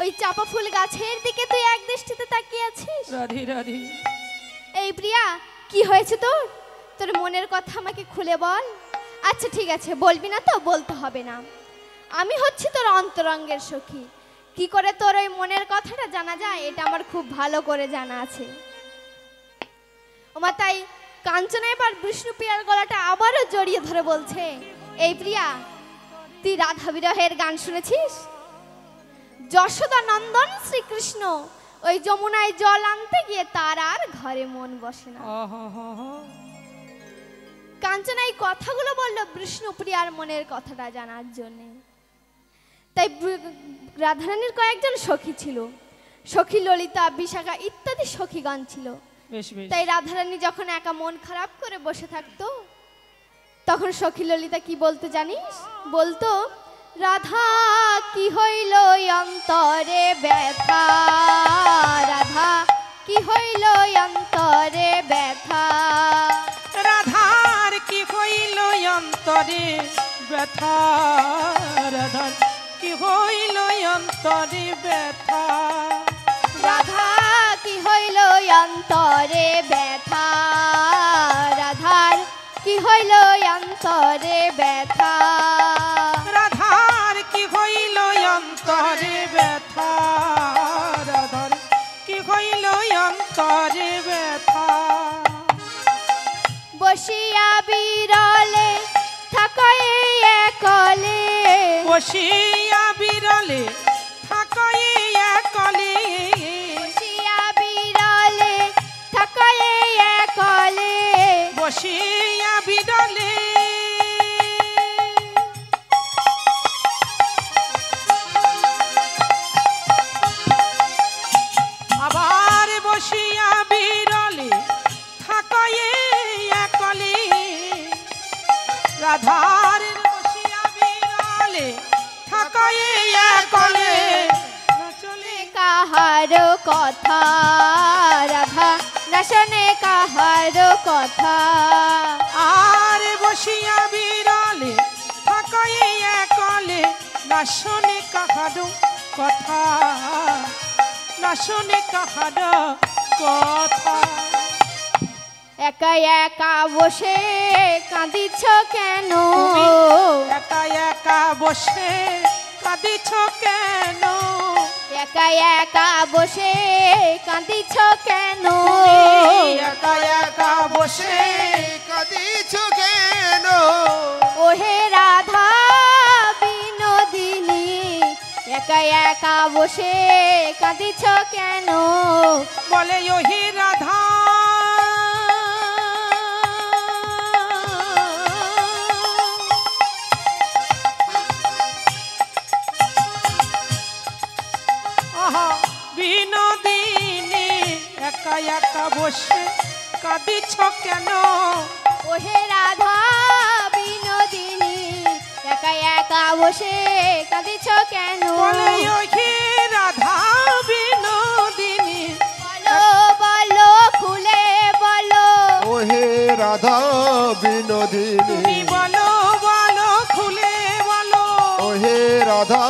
ওই চাপা ফুল গাছের দিকে তুই এক দৃষ্টিতে তাকিয়ে আছিস। রাধে রাধে। এই প্রিয়া, কি হয়েছে তোর? তোর মনের কথা আমাকে খুলে বল। আচ্ছা ঠিক আছে, বলবি না তো? বলতে হবে না, আমি হচ্ছি তোর অন্তরঙ্গের সখী। কি করে তোর ওই মনের কথাটা জানা যায় এটা আমার খুব ভালো করে জানা আছে। ওমা, তাই কাঞ্চনা এবার বিষ্ণুপ্রিয়ার গলাটা আবারও জড়িয়ে ধরে বলছে, এই প্রিয়া, তুই রাধা বিরহের গান শুনেছিস? যশোদা নন্দন শ্রীকৃষ্ণ ওই যমুনায় জল আনতে গিয়ে তার আর ঘরে মন বসে না। কাঞ্চনা এই কথাগুলো বললো বিষ্ণুপ্রিয়ার মনের কথাটা জানার জন্য। তাই রাধারানীর কয়েকজন সখী ছিল, সখী ললিতা, বিশাখা ইত্যাদি সখীগণ ছিল। তাই রাধারানী যখন একা মন খারাপ করে বসে থাকতো, তখন সখী ললিতা কি বলতো জানিস? বলতো, রাধা কি হইল অন্তরে ব্যথা, রাধা কি হইল অন্তরে ব্যথা, রাধার কি হইল অন্তরে ব্যথা রাধার কি হইল অন্তরে ব্যথা রাধা কি হইল অন্তরে ব্যথা রাধার কি হইল অন্তরে ব্যথা রাধার কি হইল অন্তরে ব্যথা রাধার কি হইল অন্তরে ব্যথা বসিয়া বিরলে থাকায় একলে বসিয়া বিরলে থাকাই একলে বসিয়া বিরলে থাকায় একলে বসিয়া বিরলে আবার বসিয়া বিরলে থাকাই একলে রাধার বসিয়া বিরলে থাকাই একলে না চলে কাহার কথা রাধা না শোনে কাহার কথা আর বসিয়া বিরলে থাকাই একলে না শোনে কাহারো কথা না শোনে কাহারো কথা একা একা বসে কাঁদিছ কেন একা একা বসে কাঁদিছ কেন একা একা বসে কাঁদিছ কেন একা একা বসে কাঁদিছ কেন ওহে রাধা বিনোদিনী একা একা বসে কাঁদিছ কেন বলে ওহি রাধা আহা বিনোদিনী একা একা বসে কাঁদিছ কেন ওহে রাধা বিনোদিনী একা একা বসে কাঁদিছ কেন বলে ওহি রাধা বিনোদিনী বলো বলো খুলে বলো ওহে রাধা বিনোদিনী তুমি বলো বলো খুলে বলো ওহে রাধা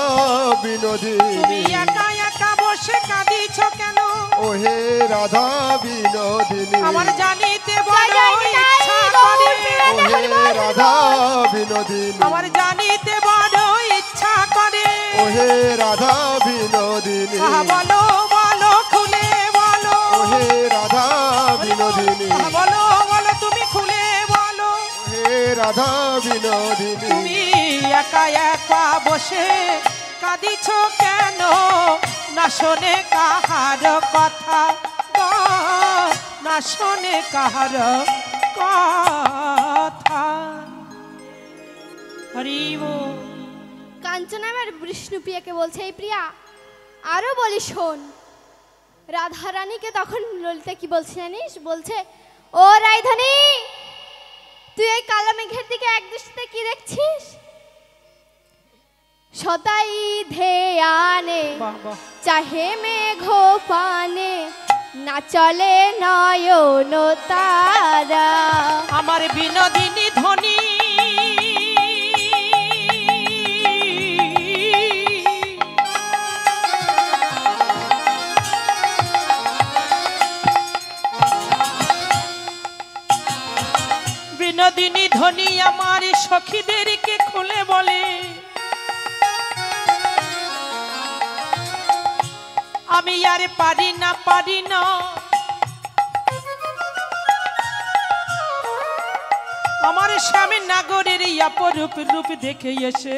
তুমি বিনোদিনী একা একা বসে কাঁদিছ কেন ওহে রাধা বিনোদিনী আমার জানিতে বড় জয় জয় ইচ্ছা নিতাই করে গৌর ওহে রাধা বিনোদিনী আমার জানিতে বড় ইচ্ছা করে ওহে রাধা বিনোদিনী আহা বলো বলো খুলে বলো ওহে রাধা বিনোদিনী আহা বলো বলো তুমি খুলে বলো ওহে রাধা বিনোদিনী তুমি একা একা বসে কাঁদিছ কেন না শোনে কাহার কথা গো, না শোনে কাহার কথা হরি বল। কাঞ্চন আবার বিষ্ণুপ্রিয়াকে বলছে এই প্রিয়া আরো বলি শোন রাধারানীকে তখন ললিতা কি বলছে জানিস বলছে ও রায়ধানী তুই এই কালো মেঘের দিকে এক দৃষ্টিতে কি দেখছিস সদাই ধ্যানে বাহ বাহ চাহে মেঘ পানে না চলে নয়ন তারা আমার বিনোদিনী ধ্বনি বিনোদিনী ধ্বনি আমার সখীদেরকে খুলে বলে আমি আর পারি না আমার স্বামী নাগরের এই অপরূপ রূপ দেখে এসে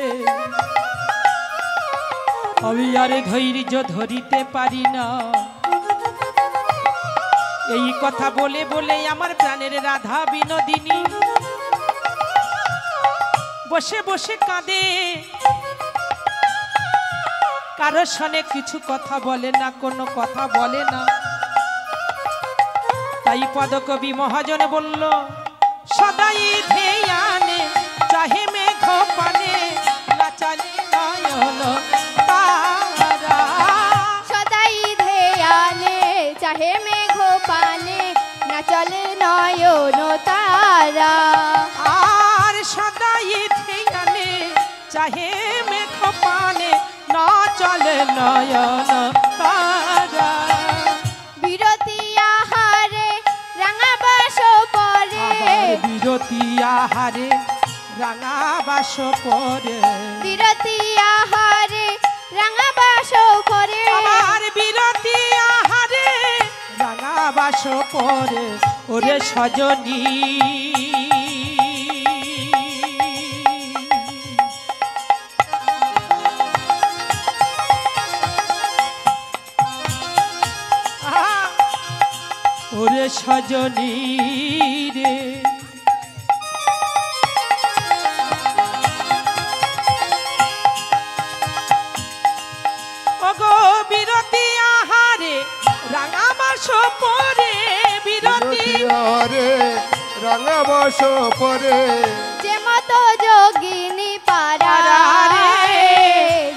আমি আর ধৈর্য ধরিতে পারি না এই কথা বলে বলে আমার প্রাণের রাধা বিনোদিনী বসে বসে কাঁদে কারোর সনে কিছু কথা বলে না কোনো কথা বলে না তাই পদকবি মহাজন বলল সদাই ধ্যানে চাহে মেঘ পানে না চলে নয়ন তারা সদাই ধ্যানে চাহে মেঘ পানে না চলে নয়ন তারা আর সদাই ধ্যানে চাহে মেঘ পানে না চলে নয়ন তারা বিরতি আহারে রাঙা বাস পরে আবার বিরতি আহারে রাঙা বাস পরে বিরতি আহারে রাঙা বাস পরে আমার বিরতি আহারে রাঙা বাস পরে ওরে সজনী ওরে সজনী রে ওগো বিরতি আহারে রাঙা বাস পরে বিরতি আরে রাঙা বাস পরে যে মতো যোগিনী পারা রে,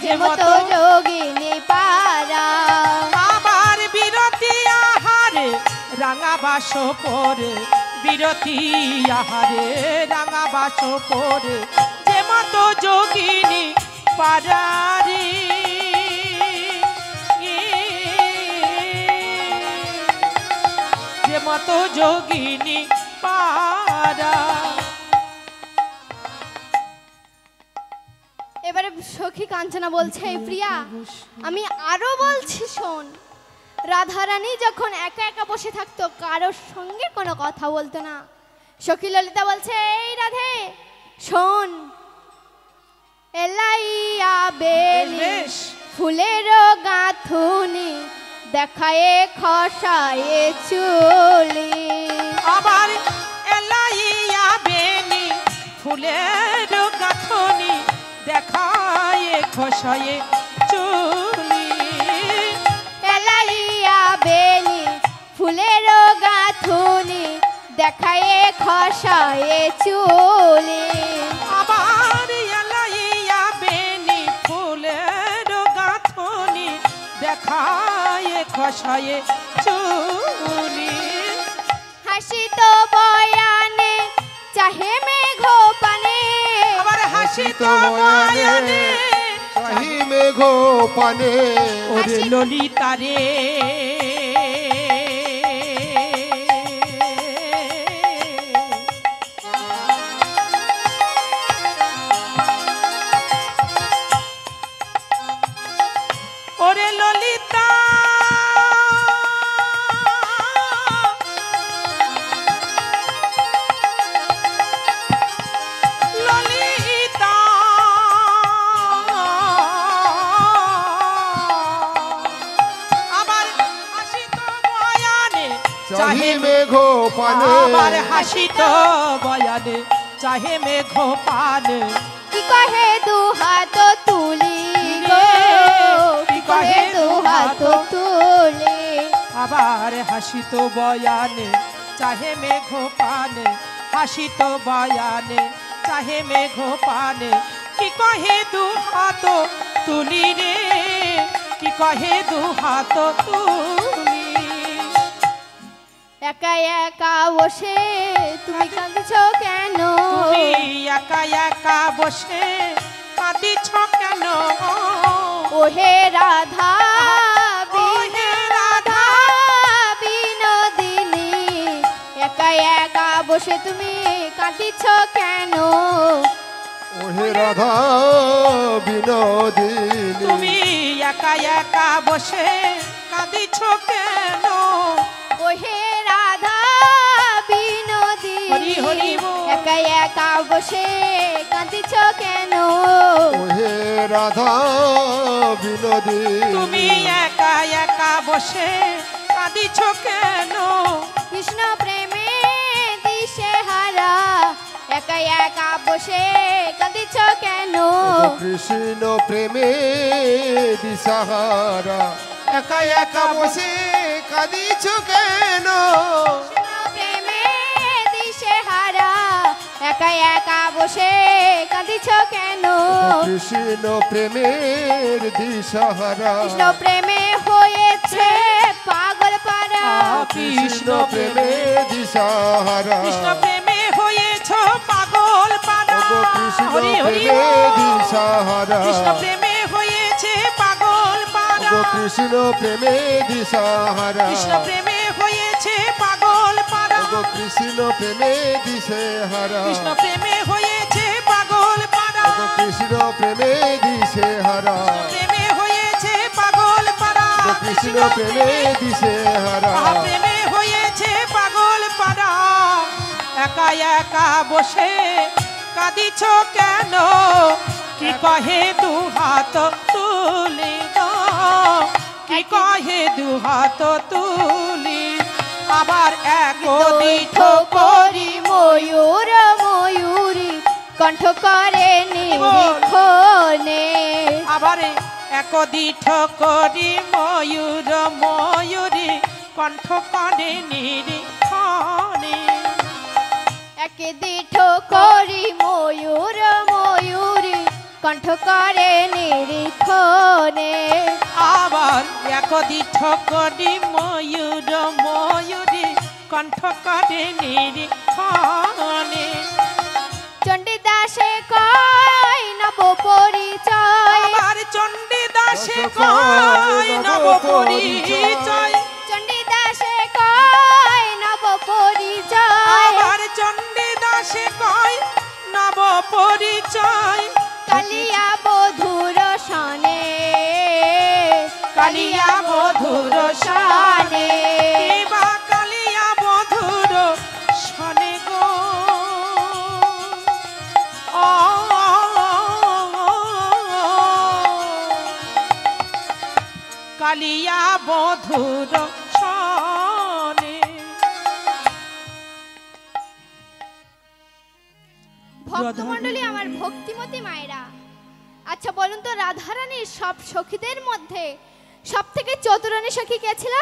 যে মতো যোগিনী পারা আমার বিরতি আহারে রাঙা বাস পরে বিরতি আহারে রাঙা বাস পরে যে মতো যোগিনী পারারি যে মতো যোগিনী পারা এবারে সখী কাঞ্চনা বলছে "এই প্রিয়া আমি আরো বলছি শোন রাধারানী যখন একা একা বসে থাকতো কারোর সঙ্গে কোনো কথা বলতো না সখী ললিতা বলছে এই রাধে শোন এলাইয়া বেলি বেশ ফুলের গাঁথুনি দেখায়ে খসায়ে চুলি আবার এলাইয়া বেনি ফুলের গাঁথনি দেখায় খসায়ে চুলি এলাইয়া বেলি ফুলের গাঁথুনি দেখায়ে খসায়ে চুলি আবার এলাইয়া বেনি ফুলের গাঁথনি দেখায় খসায়ে চুলি হাসি তো বয়ানে চাহে মেঘ পানে আবার হাসি তো বয়ানে চাহি মেঘ পানে ওরে ললিতা রে ওরে ললিতা ললিতা আবার হাসি তো বয়ানে চাহি মেঘ পানে আবার হাসি তো বয়ানে চাহে মেঘ পানে কি কহে দু হাত তুলি গো কি কহে দু হাত তুলি আবার হাসি তো বয়ানে চাহে মেঘ পানে হাসি তো বয়ানে চাহে মেঘ পানে কি কহে দু হাত তুলি রে কি কহে দু হাত তুলি একা একা বসে তুমি কাঁদছো কেন তুমি একা একা বসে কাঁদিছ কেন ওহে রাধা ওহে রাধা বিনোদিনী একা একা বসে তুমি কাঁদিছ কেন ওহে রাধা বিনোদিনী তুমি একা একা বসে কাঁদিছ কেন ওহে রাধা বিনোদিনী হরি হরি বল। একা একা বসে কাঁদিছ কেন ওহে রাধা বিনোদিনী তুমি একা একা বসে কাঁদিছ কেন কৃষ্ণ প্রেমে দিশে হারা একা একা বসে কাঁদিছ কেন কৃষ্ণ প্রেমে দিশাহারা একা একা বসে কাঁদিছ কেন কৃষ্ণ প্রেমে দিশে হারা একা একা বসে কাঁদিছ কেন কৃষ্ণ প্রেমের দিশাহারা কৃষ্ণ প্রেমে হয়েছে পাগল পারা কৃষ্ণ প্রেমে দিশাহারা কৃষ্ণ প্রেমে হয়েছ পাগল পারা ওগো কৃষ্ণ হরি হরি প্রেমে দিশাহারা কৃষ্ণ প্রেমে হয়েছে পাগল পারা ওগো কৃষ্ণ প্রেমে দিশাহারা কৃষ্ণ প্রেমে হয়েছে পাগল পারা ওগো কৃষ্ণ প্রেমে দিশেহারা কৃষ্ণ প্রেমে হয়েছে পাগল পারা ওগো কৃষ্ণ প্রেমে দিশেহারা প্রেমে হয়েছে পাগল পারা ওগো কৃষ্ণ প্রেমে দিশেহারা প্রেমে হয়েছে পাগল পারা একা একা বসে কাঁদিছ কেন কি কহে দু হাত তুলি দাও কি কহে দু হাত তুলি আবার এক দৈঠ করি ময়ূর ময়ূরী কণ্ঠ করে নিরীক্ষণে আবার একদিঠ করি ময়ূর ময়ূরী কণ্ঠ করে নিরীক্ষণে একে দিঠ করি ময়ূর ময়ূরী কণ্ঠ করে নিরীক্ষণে আবার একদিঠ করি ময়ূর ময়ূরী কণ্ঠ করে নিরীক্ষণে চণ্ডীদাসে কয় নব পরিচয় আবার চণ্ডীদাসে কয় নব পরিচয় চণ্ডীদাসে কয় নব পরিচয় আবার চণ্ডীদাসে কয় নব পরিচয় কালিয়া বধুর সনে কালিয়া বধুর সনে বা কালিয়া বধুর সনে গো ও কালিয়া বধুর সনে ভক্তমণ্ডলী আমার ভক্তিমতী মায়েরা আচ্ছা বলুন তো রাধারানীর সব সখীদের মধ্যে সব থেকে চতুরানী সখী কে ছিল?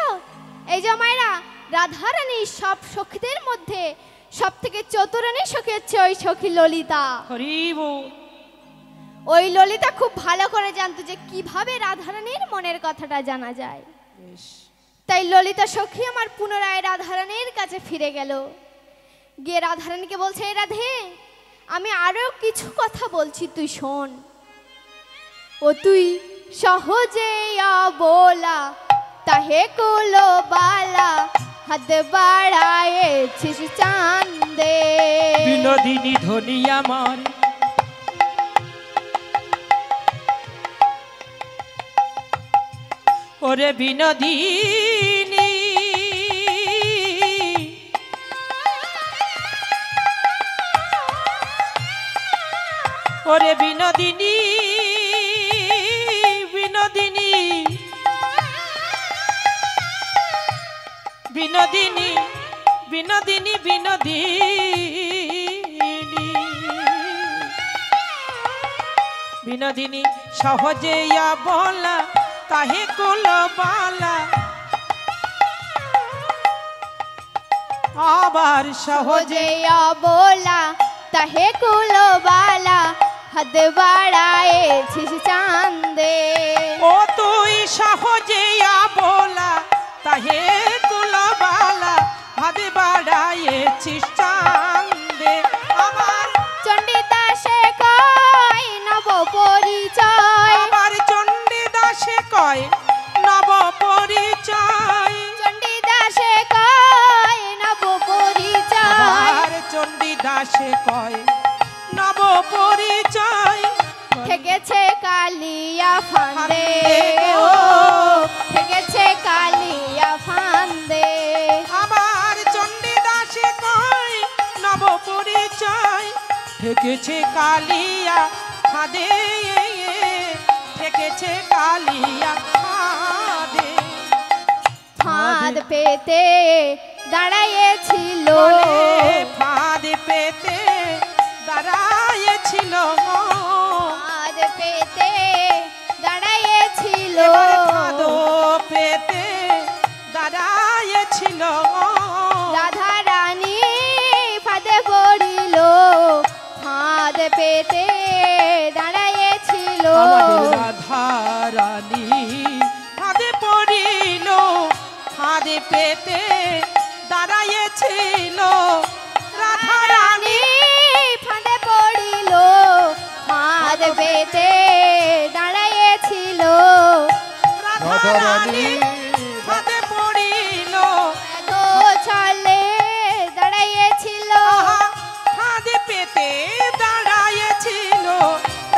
এই যে মায়েরা রাধারানীর সব সখীদের মধ্যে সব থেকে চতুরানী সখী হচ্ছে ওই সখী ললিতা। হরি বল ওই ললিতা খুব ভালো করে জানতো যে কিভাবে রাধারানীর মনের কথাটা জানা যায়। তাই ললিতা সখী আমার পুনরায় রাধারানীর কাছে ফিরে গেল, গিয়ে রাধারানীকে বলছে, এই রাধে আমি আরো কিছু কথা বলছি, তুই শোন। ও তুই সহজে বলা তাহে কুলো বালা হাত বাড়ায়েছিস চাঁদে। বিনোদিনী ধনী আমার ওরে বিনোদিনী ওরে বিনোদিনী বিনোদিনী বিনোদিনী বিনোদিনী বিনোদিনী বিনোদিনী সহজে বলা কাহে কুলবালা আবার সহজে সহজে বলা তাহে কুলো বালা হাত বাড়ায়েছিস চাঁদে। ও তুই সহজে বলা তাহে কুলবালা হাত বাড়ায়েছিস চাঁদে। আবার চণ্ডীদাসে কয় নব পরিচয়, আবার চণ্ডীদাসে কয় নব পরিচয় চণ্ডীদাসে কয় নব পরিচয়, আবার চণ্ডীদাসে কয় নব পরিচয় ঠেকেছে কালিয়া ফান্দে ও ঠেকেছে কালিয়া ফান্দে। আবার চণ্ডীদাসে কয় নব পরিচয় ঠেকেছে কালিয়া ফাঁদে ঠেকেছে কালিয়া ফাঁদে। ফাঁদ পেতে দাঁড়াইয়েছিল, ফাঁদ পেতে দাঁড়াইয়েছিল ফাঁদ পেতে দাঁড়াইয়েছিল, ফাঁদ পেতে দাঁড়াইয়েছিল রাধা রানী ফাঁদে পড়িল, ফাঁদ পেতে দাঁড়াইয়েছিল, আমাদের রাধা রানী ফাঁদে পড়িল ফাঁদে পেতে দাঁড়াইয়েছিল রাধা রানী ফাঁদে পড়িল রাধারানী ফাঁদে পড়িল তো ছলে দাঁড়াইয়েছিল আহা, ফাঁদে পেতে দাঁড়াইয়েছিল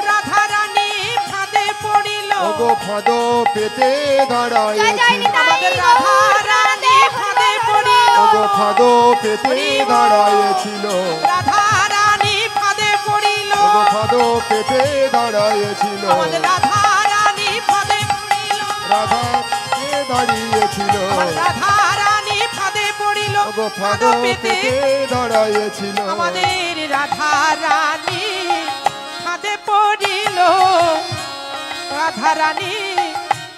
রাধারানী ফাঁদে পড়িল ওগো ফাঁদ পেতে জয় জয় দাঁড়াইছিল নিতাই আমাদের গৌর রাধারানী ফাঁদে পড়িল ওগো ফাঁদ পেতে দাঁড়াইছিল রাধারানী ফাঁদে পড়িল ওগো ফাঁদ পেতে দাঁড়াইছিল আমাদের রাধারানী ফাঁদে পড়িল রাধা দাঁড়িয়েছিল আমার রাধারানী ফাঁদে পড়িল ওগো ফাঁদ ফাঁদ পেতে পেতে দাঁড়াইছিল আমাদের রাধারানী ফাঁদে পড়িল রাধারানী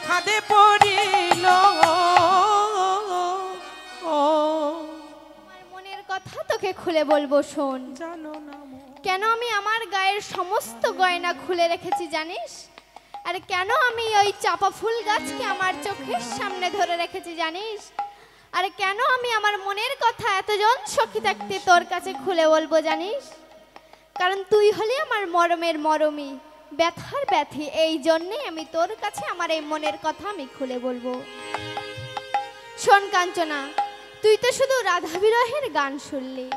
ফাঁদে পড়িল আমার মনের কথা তোকে খুলে বলবো শোন জানো না মো। কেন আমি আমার গায়ের সমস্ত গয়না খুলে রেখেছি জানিস আর কেন আমি ওই চাপা ফুল গাছকে আমার চোখের সামনে ধরে রেখেছি জানিস আর কেন আমি আমার মনের কথা এতজন সখী থাকতে তোর কাছে খুলে বলবো জানিস কারণ তুই হলি আমার মরমের মরমী ব্যথার ব্যথি এই জন্যে আমি তোর কাছে আমার এই মনের কথা আমি খুলে বলবো শোন কাঞ্চনা তুই তো শুধু রাধা বিরহের গান শুনলি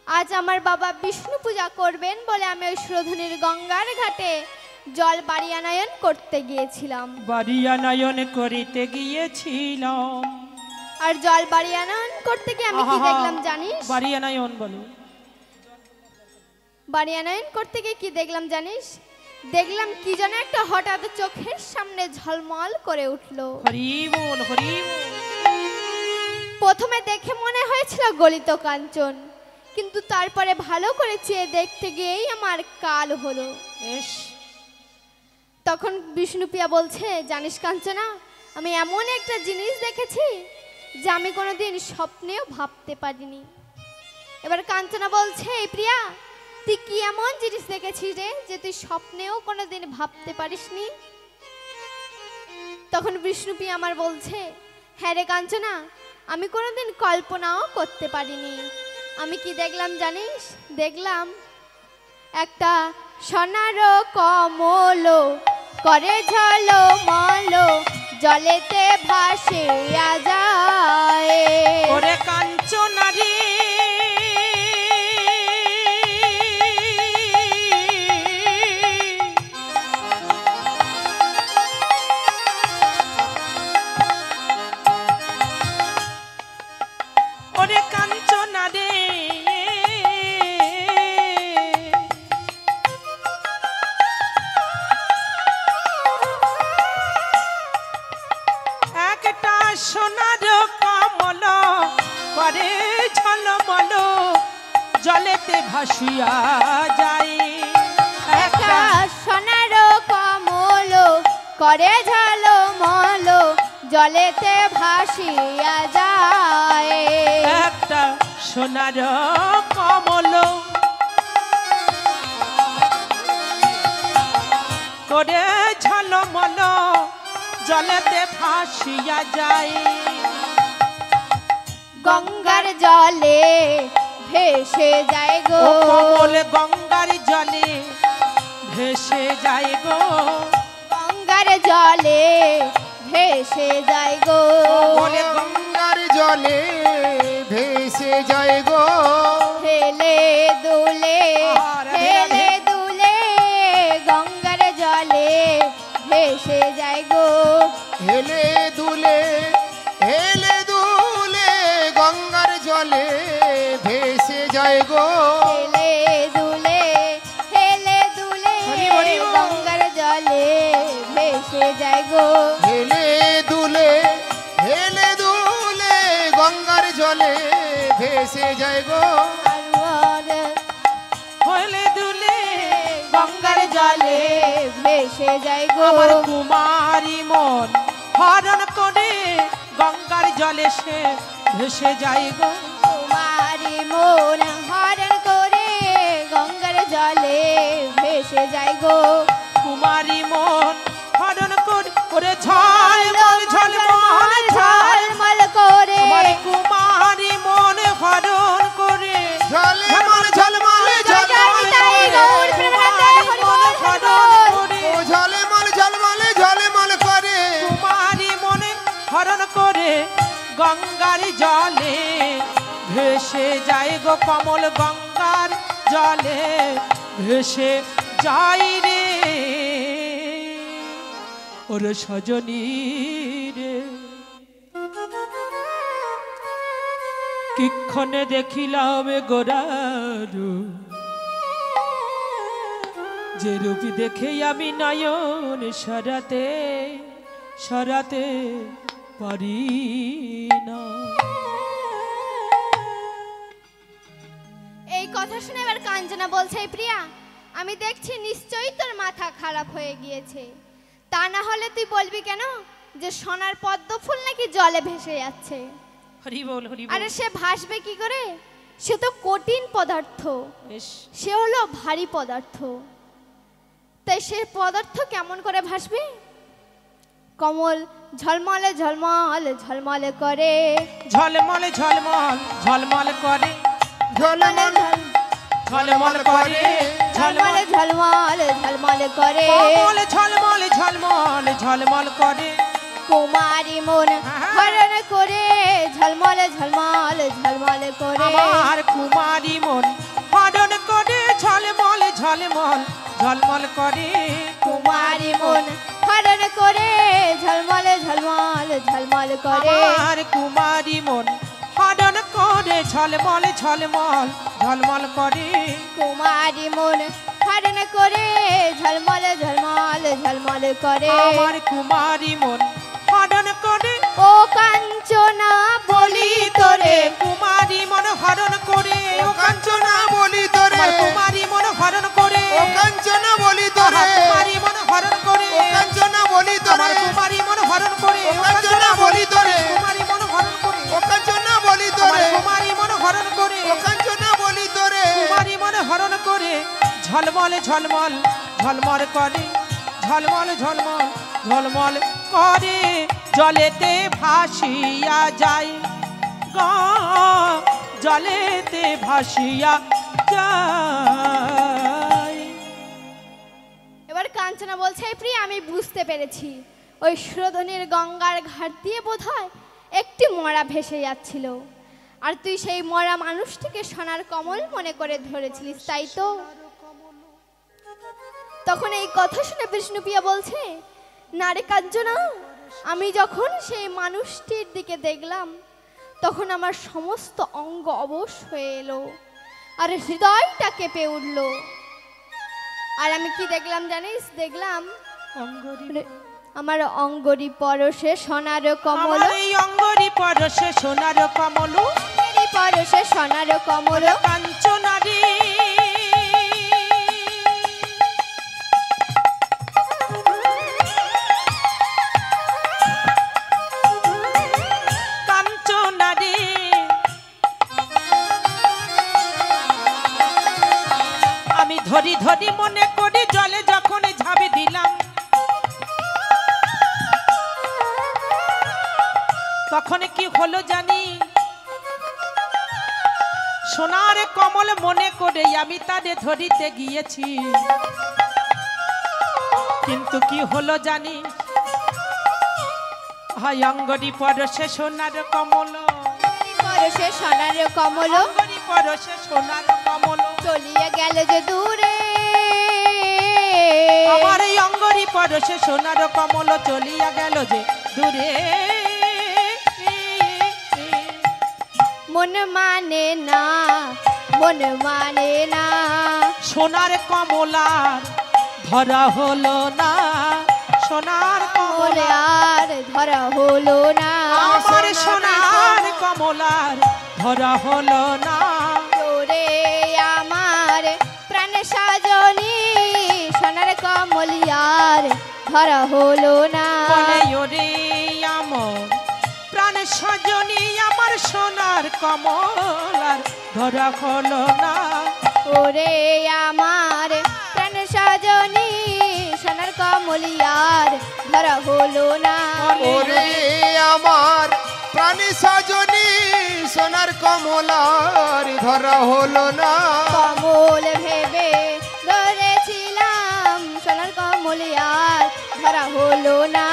আজ আমার বাবা বিষ্ণু পূজা করবেন বলে আমি ওই সুরধুনির গঙ্গার ঘাটে জল বাড়িয়ানয়ন করতে গিয়েছিলাম বাড়িয়া নয়ন করিতে গিয়েছিলাম আর জল বাড়িয়ানয়ন করতে গিয়ে আমি কি আহা, দেখলাম জানিস বাড়িয়া নয়ন বলো বাড়িয়ানয়ন করতে গিয়ে কি দেখলাম জানিস দেখলাম কি যেন একটা হঠাৎ চোখের সামনে ঝলমল করে উঠলো হরি বল হরি বল। প্রথমে দেখে মনে হয়েছিল গলিত কাঞ্চন কিন্তু তারপরে ভালো করে চেয়ে দেখতে গিয়েই আমার কাল হলো এস তখন বিষ্ণুপ্রিয়া বলছে জানিস কাঞ্চনা আমি এমন একটা জিনিস দেখেছি যে আমি কোনোদিন স্বপ্নেও ভাবতে পারিনি এবার কাঞ্চনা বলছে এই প্রিয়া তুই কি এমন জিনিস দেখেছিস রে যে তুই স্বপ্নেও কোনোদিন ভাবতে পারিসনি তখন বিষ্ণুপ্রিয়া আমার বলছে হ্যাঁ রে কাঞ্চনা আমি কোনোদিন কল্পনাও করতে পারিনি আমি কি দেখলাম জানিস দেখলাম একটা সোনার কমল করে ঝলো মলো জলেতে ভাসিয়া যায় ওরে কাঞ্চনারি ওরে কাঞ্চনারে একটা সোনার কমল করে ঝলমল জলেতে ভাসিয়া যায় একটা সোনার কমল করে ঝলো মলো জলেতে ভাসিয়া যায় একটা সোনার কমল করে ঝলমল জলেতে ভাসিয়া যায় গঙ্গার জলে ভেসে যায় গো ও কমল গঙ্গার জলে ভেসে যায় গো গঙ্গার জলে ভেসে যায় গো বলে গঙ্গার জলে ভেসে যায় গো হেলে দুলে আর হেলে দুলে গঙ্গার জলে ভেসে যায় গো হেলে দুলে গঙ্গার জলে ভেসে যায় গো হেলে দুলে হরি হরি বল। গঙ্গার জলে ভেসে যায় গো হেলে দুলে গঙ্গার জলে ভেসে যায় গো আর হইলে দুলে গঙ্গার জলে ভেসে যায় গো আমার কুমারী মন হরণ করে গঙ্গার জলে সে ভেসে যায় গো কুমারী মন হরণ করে গঙ্গার জলে ভেসে যায় গো কুমারী মন হরণ করে ওরে ঝলমল ঝলমল ঝল ঝলমল করে আমার কুমারী মন হরণ করে ঝলমল ঝলমল জয় জয় নিতাই গৌর প্রেমানন্দে হরি বল হরি বল। ও ঝলমল ঝলমল করে রে গঙ্গার জলে ভেসে যায় গো কমল গঙ্গার জলে ভেসে যাই রে ওর সজনী রে কিক্ষণে দেখিলাম গোরারু যে রূপী দেখে আমি নয়ন সরাতে সরাতে পারি না। এই কথা শুনে এবার কাঞ্চনা বলছে, "এই প্রিয়া, আমি দেখছি নিশ্চয়ই তোর মাথা খারাপ হয়ে গিয়েছে। তা না হলে তুই বলবি কেন যে সোনার পদ্ম ফুল নাকি জলে ভেসে যাচ্ছে? হরি বল হরি বল। আরে সে ভাসবে কি করে? সে তো কঠিন পদার্থ, বেশ সে হলো ভারী পদার্থ। তাই সে পদার্থ কেমন করে ভাসবে? কমল ঝলমলে ঝলমল ঝলমলে করে, ঝলমল ঝলমল ঝলমল করে, ঝলমল ঝলমল করে, ঝলমলে ঝলমল ঝলমলে করে, কমল ঝলমল ঝলমল ঝলমল করে, কুমারী মন হরণ করে, ঝলমলে ঝলমল ঝলমলে করে, আমার কুমারী মন হরণ করে, ঝলমল ঝলমল ঝলমল করে, কুমারী মন হরণ করে, ঝলমলে ঝলমল ঝলমল করে, আমার কুমারী মন হরণ করে, ঝলমল ঝলমল ঝলমল করে, কুমারী মন হরণ করে, ঝলমলে ঝলমল ঝলমল করে, আমার কুমারী মন হরণ করে, ও কাঞ্চনা বলি তোরে, কুমারী মন হরণ করে, ও কাঞ্চনা বলি তোরে, আমার কুমারী মন হরণ করে, ও কাঞ্চনা বলি তোরে, আমার কুমারী মন হরণ করে, ও কাঞ্চনা বলি আমার তোরে, কুমারী মন হরণ করে, ও কাঞ্চনা বলি তোরে, কুমারী মন হরণ করে, ও কাঞ্চনা বলি আমার তোরে, কুমারী মন হরণ করে, ও কাঞ্চনা বলি তোরে, কুমারী মন হরণ করে, ঝলমল ঝলমল ঝলমল করে, ঝলমল ঝলমল ঝলমল করে, জলেতে ভাসিয়া যায় গো, জলেতে ভাসিয়া যায়। এবার কাঞ্চনা বলছে, "এই প্রিয়া, আমি বুঝতে পেরেছি, ওই সুরধনির গঙ্গার ঘাট দিয়ে বোধহয় একটি মরা ভেসে যাচ্ছিল, আর তুই সেই মরা মানুষটিকে সোনার কমল মনে করে ধরেছিলিস, তাই তো?" তখন এই কথা শুনে বিষ্ণুপ্রিয়া বলছে, "না রে কাঞ্চনা, আমি যখন সেই মানুষটির দিকে দেখলাম তখন আমার সমস্ত অঙ্গ অবশ হয়ে এলো, আর হৃদয়টা কেঁপে উঠল। আর আমি কি দেখলাম জানিস? দেখলাম আমার অঙ্গরি পরশে সোনার কমল, আমার এই অঙ্গরি পরশে সোনার কমল, অঙ্গরি পরশে সোনার কমল, কাঞ্চনারি কাঞ্চনারি আমি ধরি ধরি মনে করি জলে যখন ঝাঁপে দিলাম, তখন কি হলো জানি, সোনার কমল মনে করে আমি তারে ধরিতে গিয়েছি, কিন্তু কি হলো জানি, হাই অঙ্গরি পরশে সোনার কমল, পরশে সোনার কমল, অঙ্গরি পরশে সোনার কমল, চলিয়ে গেল যে দূরে, আমার এই অঙ্গরি পরশে সোনার কমল চলিয়া গেল যে দূরে, মন মানে না, মন মানে না, সোনার কমলার ধরা হলো না, সোনার বলে কমলা আর ধরা হলো না, আমার সোনার কমলার ধরা হলো না, তোরে আমার প্রাণ সাজনী সোনার কমলিয়ার ধরা হলো না, বলে ওরে আমার প্রাণ সজনী আমার সোনার কমলার ধরা হলো না, ওরে আমার প্রাণ সাজনী সোনার কমলিয়ার ধরা হলো না, ওরে আমার প্রাণী সজনী সোনার কমলার ধরা হলো না, কমল ভেবে ধরেছিলাম সোনার কমলিয়ার ধরা হলো না,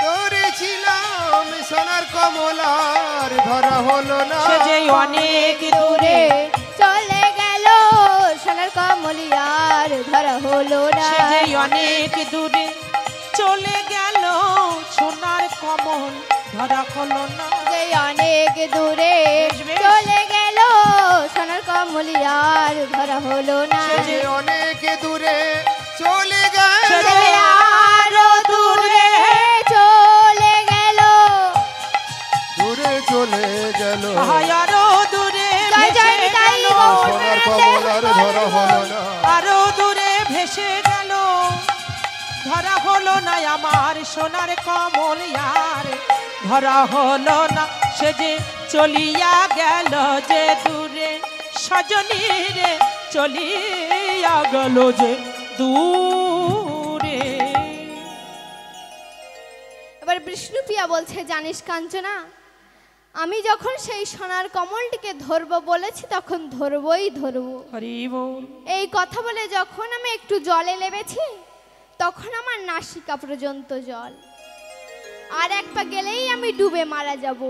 ধরেছিলাম ধরা হলো না সে যে অনেক দূরে চলে গেল সোনার কমলিয়ার ধরা হলো না সে যে অনেক দূরে চলে গেল সোনার কমল ধরা হলো না যে অনেক দূরে বেশ, বেশ। চলে গেল সোনার কমলিয়ার ধরা হলো না সে যে অনেক দূরে চলে গেল সে যে আরো দূরে চলে গেল দূরে চলে গেল আরো দূরে জয় জয় ভেসে নিতাই গেল গৌর সোনার প্রেমাতে কমল আর ধরা হলো না আরো দূরে ভেসে গেল ধরা হলো না আমার সোনার কমল আর ধরা হলো না সে যে চলিয়া গেল যে দূরে সজনী রে চলিয়া গেল যে দূরে এবার বিষ্ণুপ্রিয়া বলছে জানিস কাঞ্চনা আমি যখন সেই সোনার কমলটিকে ধরবো বলেছি তখন ধরবই ধরবো হরি বল এই কথা বলে যখন আমি একটু জলে নেমেছি তখন আমার নাসিকা পর্যন্ত জল আর এক পা গেলেই আমি ডুবে মারা যাব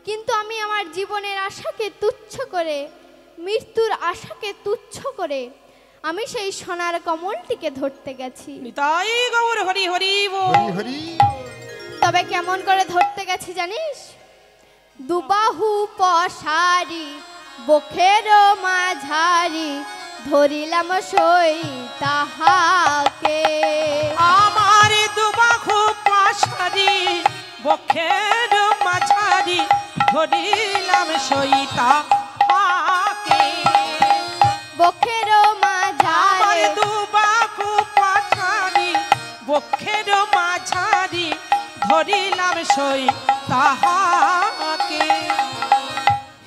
কিন্তু আমি আমার জীবনের আশাকে তুচ্ছ করে মৃত্যুর আশাকে তুচ্ছ করে আমি সেই সোনার কমলটিকে ধরতে গেছি নিতাই গৌর হরি হরি বল হরি হরি তবে কেমন করে ধরতে গেছি জানিস দুবাহু পশারি বখের মাঝারি ধরিলাম সই তাহাকে আমার দুবাহু পাশারি বক্ষের মাঝারি ধরিলাম সইতা হাকে বখের আমার মাঝারি দুবাহু পাশারি বক্ষের মাঝারি ধরিলাম সইতা হাকে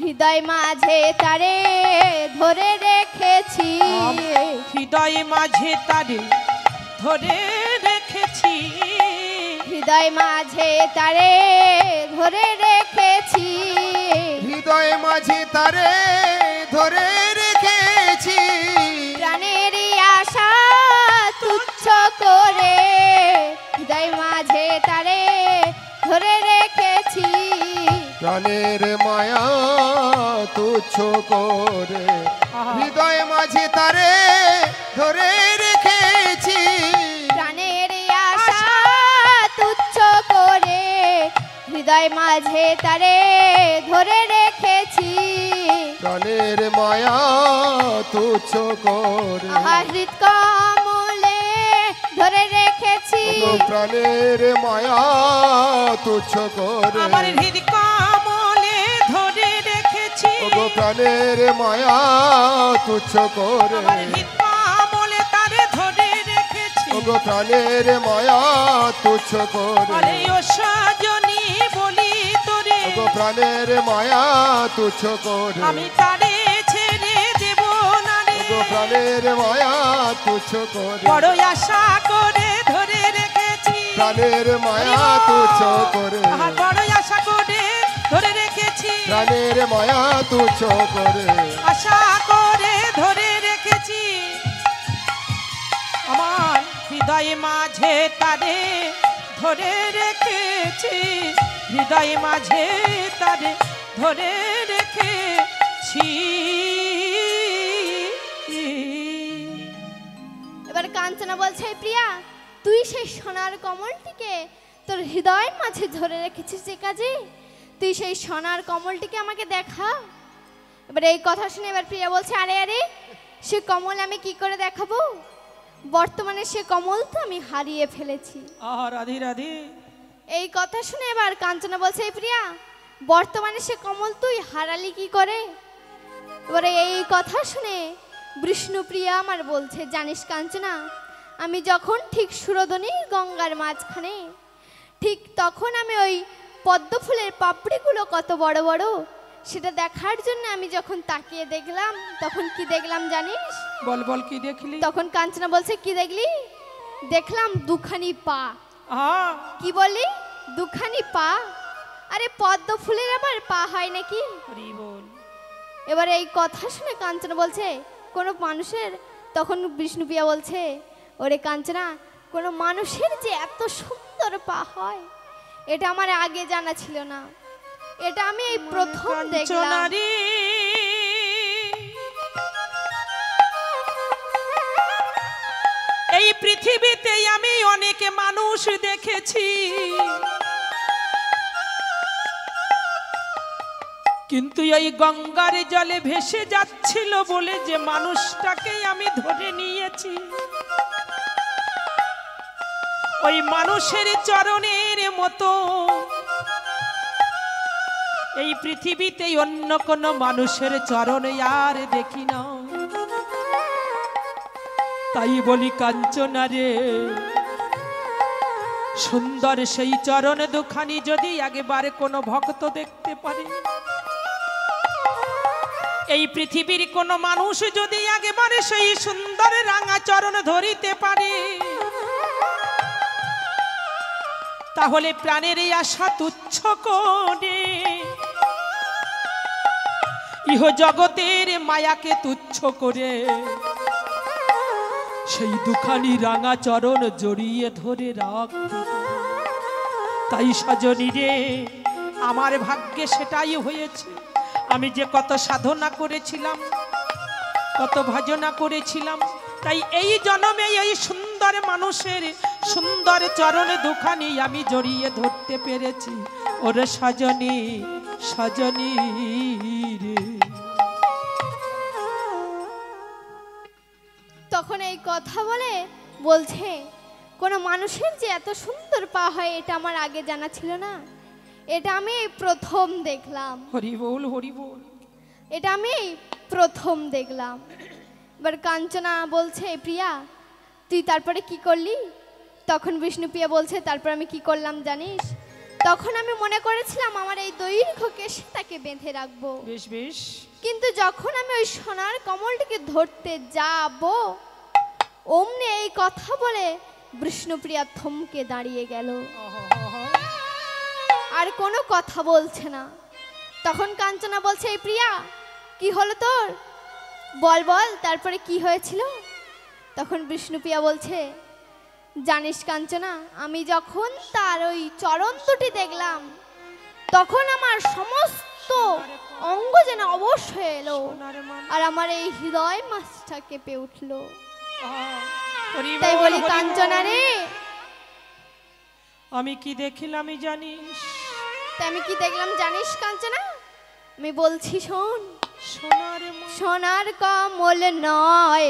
হৃদয় মাঝে তারে ধরে রেখেছি হৃদয় মাঝে তারে ধরে রেখেছি হৃদয় মাঝে তারে ধরে রেখেছি হৃদয় মাঝে তারে ধরে রেখেছি প্রাণের আশা তুচ্ছ করে হৃদয় মাঝে তারে ধরে রেখেছি প্রাণের মায়া তুচ্ছ করে আহা। হৃদয় মাঝে তারে ধরে রেখেছি প্রাণের আশা তুচ্ছ করে হৃদয় মাঝে তারে ধরে রেখেছি প্রাণের মায়া তুচ্ছ করে হৃদ কমলে ধরে রেখেছি ও প্রাণের মায়া তুচ্ছ করে আমার হৃদ কমলে ধরে রেখেছি ওগো প্রাণের মায়া তুচ্ছ করে আমার হৃদ কমলে তারে ধরে রেখেছি ওগো প্রাণের মায়া তুচ্ছ করে বলে ও সজনী বলি তোরে ওগো প্রাণের মায়া তুচ্ছ করে আমি তারে ছেড়ে দেব না রে ওগো প্রাণের মায়া তুচ্ছ করে বড় আশা করে ধরে রেখেছি প্রাণের মায়া তুচ্ছ করে আহা, বড় আশা করে ধরে রেখেছি প্রাণের মায়া তুচ্ছ করে আশা করে ধরে রেখেছি আমার হৃদয় মাঝে তারে ধরে রেখেছি হৃদয় মাঝে তারে ধরে রেখেছি এবার কাঞ্চনা বলছে প্রিয়া তুই সেই সোনার কমলটিকে তোর হৃদয়ের মাঝে ধরে রেখেছিস যে কাজে তুই সেই সোনার কমলটিকে আমাকে দেখা এবার এই কথা শুনে এবার প্রিয়া বলছে আরে আরে সে কমল আমি কি করে দেখাবো বর্তমানে সে কমল তো আমি হারিয়ে ফেলেছি আহা রাধে রাধে এই কথা শুনে এবার কাঞ্চনা বলছে এই প্রিয়া বর্তমানে সে কমল তুই হারালি কি করে এবারে এই কথা শুনে বিষ্ণুপ্রিয়া আমার বলছে জানিস কাঞ্চনা আমি যখন ঠিক সুরধনীর গঙ্গার মাঝখানে ঠিক তখন আমি ওই পদ্ম ফুলের পাপড়িগুলো কত বড় বড় সেটা দেখার জন্য আমি যখন তাকিয়ে দেখলাম তখন কি দেখলাম জানিস বল বল কি দেখলি তখন কাঞ্চনা বলছে কি দেখলি দেখলাম দুখানি পা আহা কি বলি দুখানি পা আরে পদ্ম ফুলের আবার পা হয় নাকি হরি বল এবার এই কথা শুনে কাঞ্চনা বলছে কোনো মানুষের তখন বিষ্ণুপ্রিয়া বলছে ওরে কাঞ্চনা কোনো মানুষের যে এত সুন্দর পা হয় এটা আমার আগে জানা ছিল না এটা আমি এই প্রথম দেখলাম। কাঞ্চনারে এই পৃথিবীতে আমি অনেক মানুষ দেখেছি, কিন্তু এই গঙ্গার জলে ভেসে যাচ্ছিল বলে যে মানুষটাকে আমি ধরে নিয়েছি, ওই মানুষের চরণের মতো এই পৃথিবীতে অন্য কোন মানুষের চরণ আর দেখি না। তাই বলি কাঞ্চনা রে, সুন্দর সেই চরণ দুখানি যদি একবার কোন ভক্ত দেখতে পারে, এই পৃথিবীর কোন মানুষ যদি একবার সেই সুন্দর রাঙা চরণ ধরিতে পারে, তাহলে প্রাণের এই আশা তুচ্ছ করে ইহ জগতের মায়াকে তুচ্ছ করে সেই দুখানি রাঙা চরণ জড়িয়ে ধরে রাখতে। তাই সজনী রে, আমার ভাগ্যে সেটাই হয়েছে। আমি যে কত সাধনা করেছিলাম, কত ভজনা করেছিলাম, তাই এই জন্মে এই সুন্দর মানুষের সুন্দর চরণ দুখানি আমি জড়িয়ে ধরতে পেরেছি। ওরে সজনী, সজনী রে। তখন এই কথা বলে বলছে, কোনো মানুষের যে এত সুন্দর পা হয় এটা আমার আগে জানা ছিল না, এটা আমি এই প্রথম দেখলাম। হরি বল, হরি বল। এটা আমি এই প্রথম দেখলাম। এবার কাঞ্চনা বলছে, প্রিয়া তুই তারপরে কি করলি? তখন বিষ্ণুপ্রিয়া বলছে, তারপর আমি কি করলাম জানিস? তখন আমি মনে করেছিলাম আমার এই দৈর্ঘ্য কেশে তাকে বেঁধে রাখবো, বেশ বেশ। কিন্তু যখন আমি ওই সোনার কমলটিকে ধরতে যাব, অমনি এই কথা বলে বিষ্ণুপ্রিয়া থমকে দাঁড়িয়ে গেল, আর কোনো কথা বলছে না। তখন কাঞ্চনা বলছে, এই প্রিয়া কি হলো তোর? বল বল, তারপরে কি হয়েছিল? তখন বিষ্ণুপ্রিয়া বলছে, জানিস কাঞ্চনা, আমি যখন তার ওই চরণ দুটি দেখলাম, তখন আমার সমস্ত অঙ্গ যেন অবশ হয়ে এলো, আর আমার এই হৃদয় মাছটা কেঁপে উঠলো। তাই বলি কাঞ্চনা রে, আমি কি দেখিলাম জানিস? তাই আমি কি দেখলাম জানিস কাঞ্চনা? আমি বলছি শোন। সোনার সোনার কমল নয়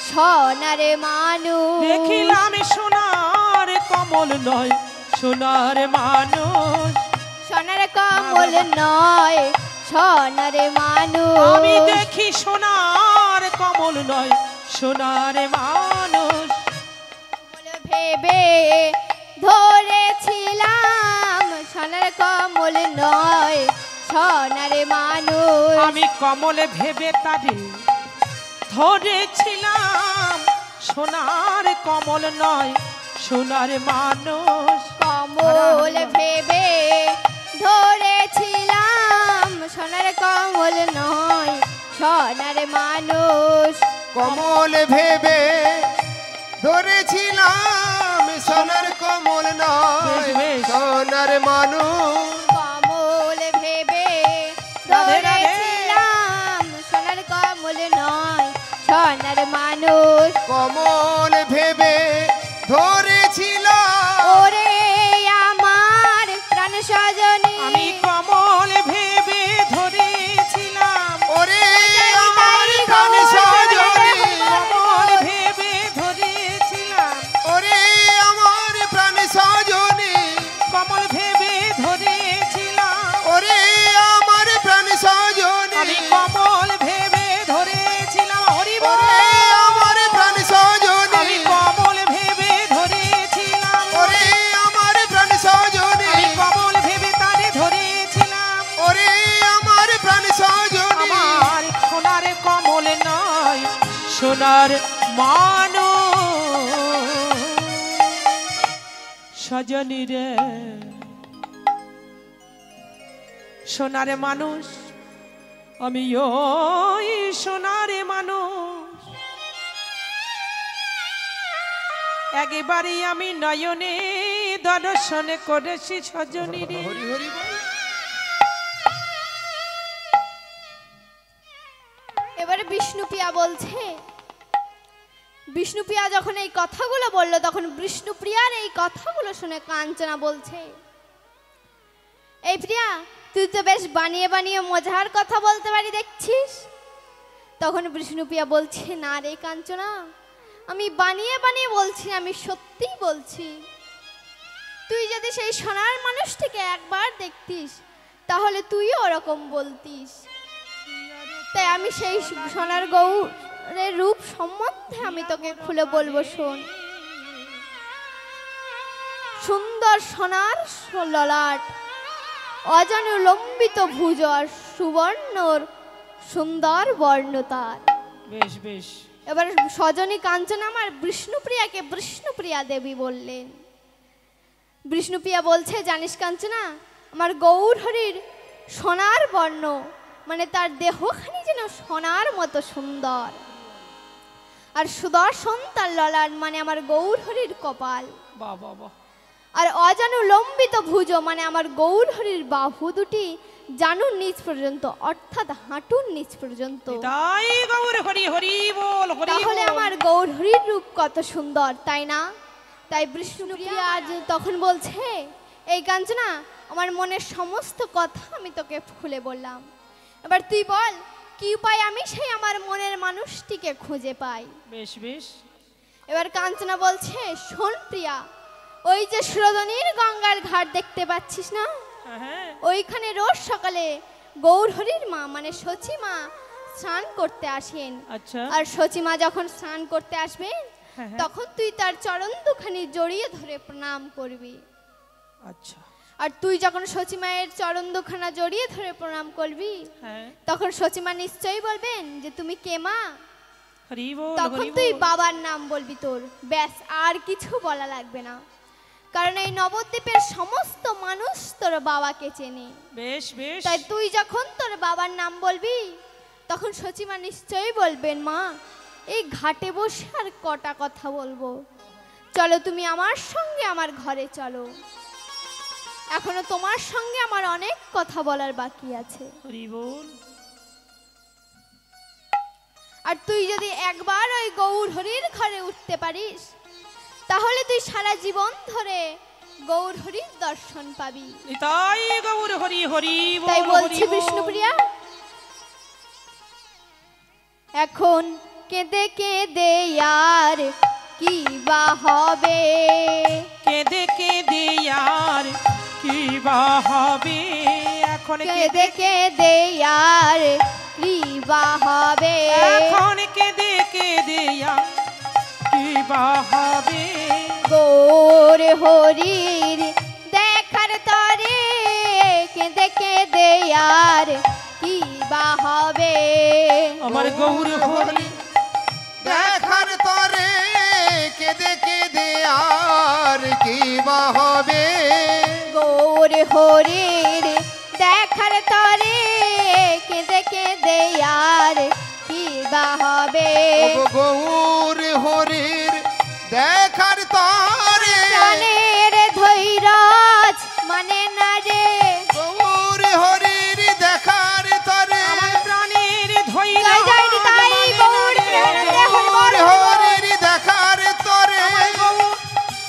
সোনারে মানুষ, দেখিলাম সোনার কমল নয় সোনার মানুষ, সোনার কমল নয় সোনারে মানুষ। আমি দেখি সোনার কমল নয় সোনার মানুষ। ভেবে ধরেছিলাম সোনার কমল নয় সোনারে মানুষ, আমি কমলে ভেবে তারে ধরেছিলাম, সোনার কমল নয় সোনার মানুষ। কমল ভেবে ধরেছিলাম সোনার কমল নয় সোনার মানুষ। কমল ভেবে ধরেছিলাম, সোনার কমল নয় সোনার মানুষ। কমল ভেবে ধরেছিলাম সোনার কমল নয় সোনার মানুষ। কমল ভেবে ধরেছিলাম, ওরে আমার প্রাণ সজনী, আমি কমল ভেবে ধরেছিলাম, ওরে আমার প্রাণ সজনী, কমল ভেবে ধরেছিলাম, ওরে আমার প্রাণ সজনী, কমল ভেবে ধরেছিলাম, ওরে আমার প্রাণ সজনী, আমি কমল ভেবে ধরেছিলাম। হরি বল। ওরে আমার প্রাণ সজনী, আমি কমল ভেবে ধরেছিলাম, ওরে আমার প্রাণ সজনী, আমি কমল ভেবে তারে ধরেছিলাম, ওরে আমার প্রাণ সজনী। আমার সোনার কমল নয় সোনার মানুষ। সজনী রে, সোনার মানুষ আমি, ওই সোনার মানুষ। একেবারে আমি নয়নে দর্শন করেছি সজনী রে। হরি হরি বল। বিষ্ণুপ্রিয়া বলছে, বিষ্ণুপ্রিয়া যখন এই কথাগুলো বলল তখন বিষ্ণুপ্রিয়ার এই কথাগুলো শুনে কাঞ্চনা বলছে, এই প্রিয়া, তুই তো বেশ বানিয়ে বানিয়ে মজার কথা বলতে পারি দেখছিস। তখন বিষ্ণুপ্রিয়া বলছে, না রে কাঞ্চনা, আমি বানিয়ে বানিয়ে বলছি, আমি সত্যিই বলছি। তুই যদি সেই সোনার মানুষটিকে একবার দেখতিস তাহলে তুইও ওরকম বলতিস। তাই আমি সেই সোনার গৌরের রূপ সম্বন্ধে আমি তোকে খুলে বলবো, শোন। সুন্দর সোনার ললাট, অজানুলম্বিত ভুজ আর সুবর্ণর সুন্দর বর্ণ তার। বেশ বেশ। এবার সজনী কাঞ্চনা আমার বিষ্ণুপ্রিয়াকে বিষ্ণুপ্রিয়া দেবী বললেন। বিষ্ণুপ্রিয়া বলছে, জানিস কাঞ্চনা, আমার গৌর হরির সোনার বর্ণ, মানে তার দেহখানি যেন সোনার মতো সুন্দর, আর সুদর্শন তার ললাট, মানে আমার গৌর হরির কপাল, বাহ বাহ বাহ। আর অজানুলম্বিত ভুজ, মানে আমার গৌর হরির বাহু দুটি জানুর নিচ পর্যন্ত, অর্থাৎ হাঁটুর নিচ পর্যন্ত। তাই গৌর হরি হরি বল, হরি তাহলে বল। আমার গৌর হরির রূপ কত সুন্দর, তাই না? তাই বিষ্ণুপ্রিয়া আজ তখন বলছে, এই কাঞ্চনা, আমার মনের সমস্ত কথা আমি তোকে খুলে বললাম। এবার তুই বল, কি উপায় আমি সেই আমার মনের মানুষটিকে খুঁজে পাই। বেশ বেশ। এবার কাঞ্চনা বলছে, শোন প্রিয়া, ওই যে সুরধনীর গঙ্গার ঘাট দেখতে পাচ্ছিস না, হ্যাঁ। ওইখানে রোজ সকালে গৌর হরির মা মানে সচী মা স্নান করতে আসেন। আচ্ছা। আর সচী মা যখন স্নান করতে আসবেন হ্যাঁ। তখন তুই তার চরণ দুখানি জড়িয়ে ধরে প্রণাম করবি। আচ্ছা। আর তুই যখন সচী মায়ের চরণ দুখানা জড়িয়ে ধরে প্রণাম করবি হ্যাঁ। তখন সচী মা নিশ্চয়ই বলবেন যে তুমি কে মা। হরি বল, তখন হরি তুই বল। বাবার নাম বলবি তোর, ব্যাস, আর কিছু বলা লাগবে না। কারণ এই নবদ্বীপের সমস্ত মানুষ তোর বাবাকে চেনে। বেশ বেশ। তাই তুই যখন তোর বাবার নাম বলবি তখন সচিমা নিশ্চয়ই বলবেন, মা এই ঘাটে বসে আর কটা কথা বলবো, চলো তুমি আমার সঙ্গে আমার ঘরে চলো, এখনো তোমার সঙ্গে আমার অনেক কথা বলার বাকি আছে। হরি বল। আর তুই যদি একবার ওই গৌর হরির ঘরে উঠতে পারিস তাহলে তুই সারা জীবন ধরে গৌর হরির দর্শন পাবি। তাই গৌর হরি হরি বল, তাই হরি বলছি বল। বিষ্ণুপ্রিয়া, এখন কেঁদে কেঁদে আর কি বা হবে, কেঁদে কেঁদে আর কি বা হবে, এখন কেঁদে কেঁদে আর কি বা হবে, এখন কেঁদে কেঁদে আর কি বা হবে, গৌর হরির দেখার তরে কেঁদে কেঁদে আর কি বা হবে, আমার গৌর হরি দেখার তরে কেঁদে কেঁদে আর কি বা হবে, গৌর হরির দেখার তরে কেঁদে কেঁদে আর কি বা হবে, ও গৌর হরির দেখার তরে প্রাণের ধৈর্য মানে না রে, গৌর হরির দেখার তরে আমার প্রাণের ধৈর্য জয় জয় নিতাই গৌর প্রেমানন্দে হরি বল, গৌর হরির দেখার তরে আমার গৌর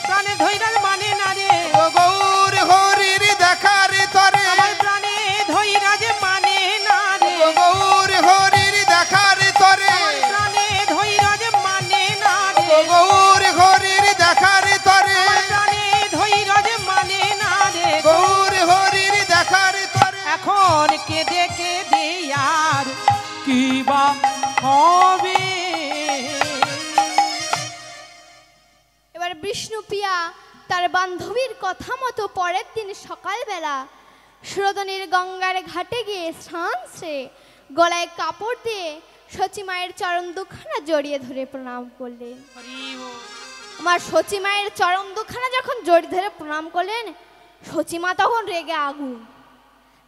প্রাণের ধৈর্য মানে না রে, ও গৌর হরির দেখার তরে আমার প্রাণের ধৈর্য মানে না রে, ও গৌর হরির দেখার তরে আমার প্রাণের ধৈর্য মানে না রে, ও গৌর হরির দেখার তরে আমার প্রাণের ধৈর্য মানে না রে, গৌর হরির দেখার তরে এখন কেঁদে কেঁদে আর কি বা হবে। এবার বিষ্ণুপ্রিয়া তার বান্ধবীর কথা মতো পরের দিন সকালবেলা সুরধনীর গঙ্গার ঘাটে গিয়ে স্নান সেরে গলায় কাপড় দিয়ে সচী মায়ের চরণ দুখানা জড়িয়ে ধরে প্রণাম করলেন। হরি বল। আমার সচী মায়ের চরণ দুখানা যখন জড়িয়ে ধরে প্রণাম করলেন সচী মা তখন রেগে আগুন,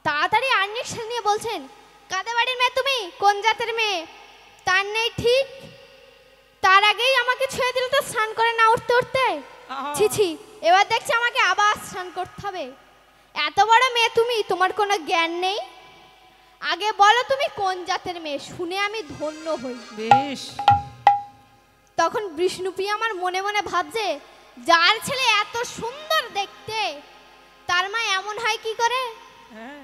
তাড়াতাড়ি আর্নিশন নিয়ে বলছেন, কাদের বাড়ির মেয়ে তুমি, কোন জাতের মেয়ে, তার নেই ঠিক, তার আগেই আমাকে ছুঁয়ে দিল তো স্নান করে না উঠতে উঠতে, আহা। ছি ছি, এবার দেখছি আমাকে আবার স্নান করতে হবে, এত বড় মেয়ে তুমি, তোমার কোনো জ্ঞান নেই, আগে বলো তুমি কোন জাতের মেয়ে, শুনে আমি ধন্য হই। বেশ। তখন বিষ্ণুপ্রিয়া আমার মনে মনে ভাবছে, যার ছেলে এত সুন্দর দেখতে তার মা এমন হয় কি করে। হ্যাঁ।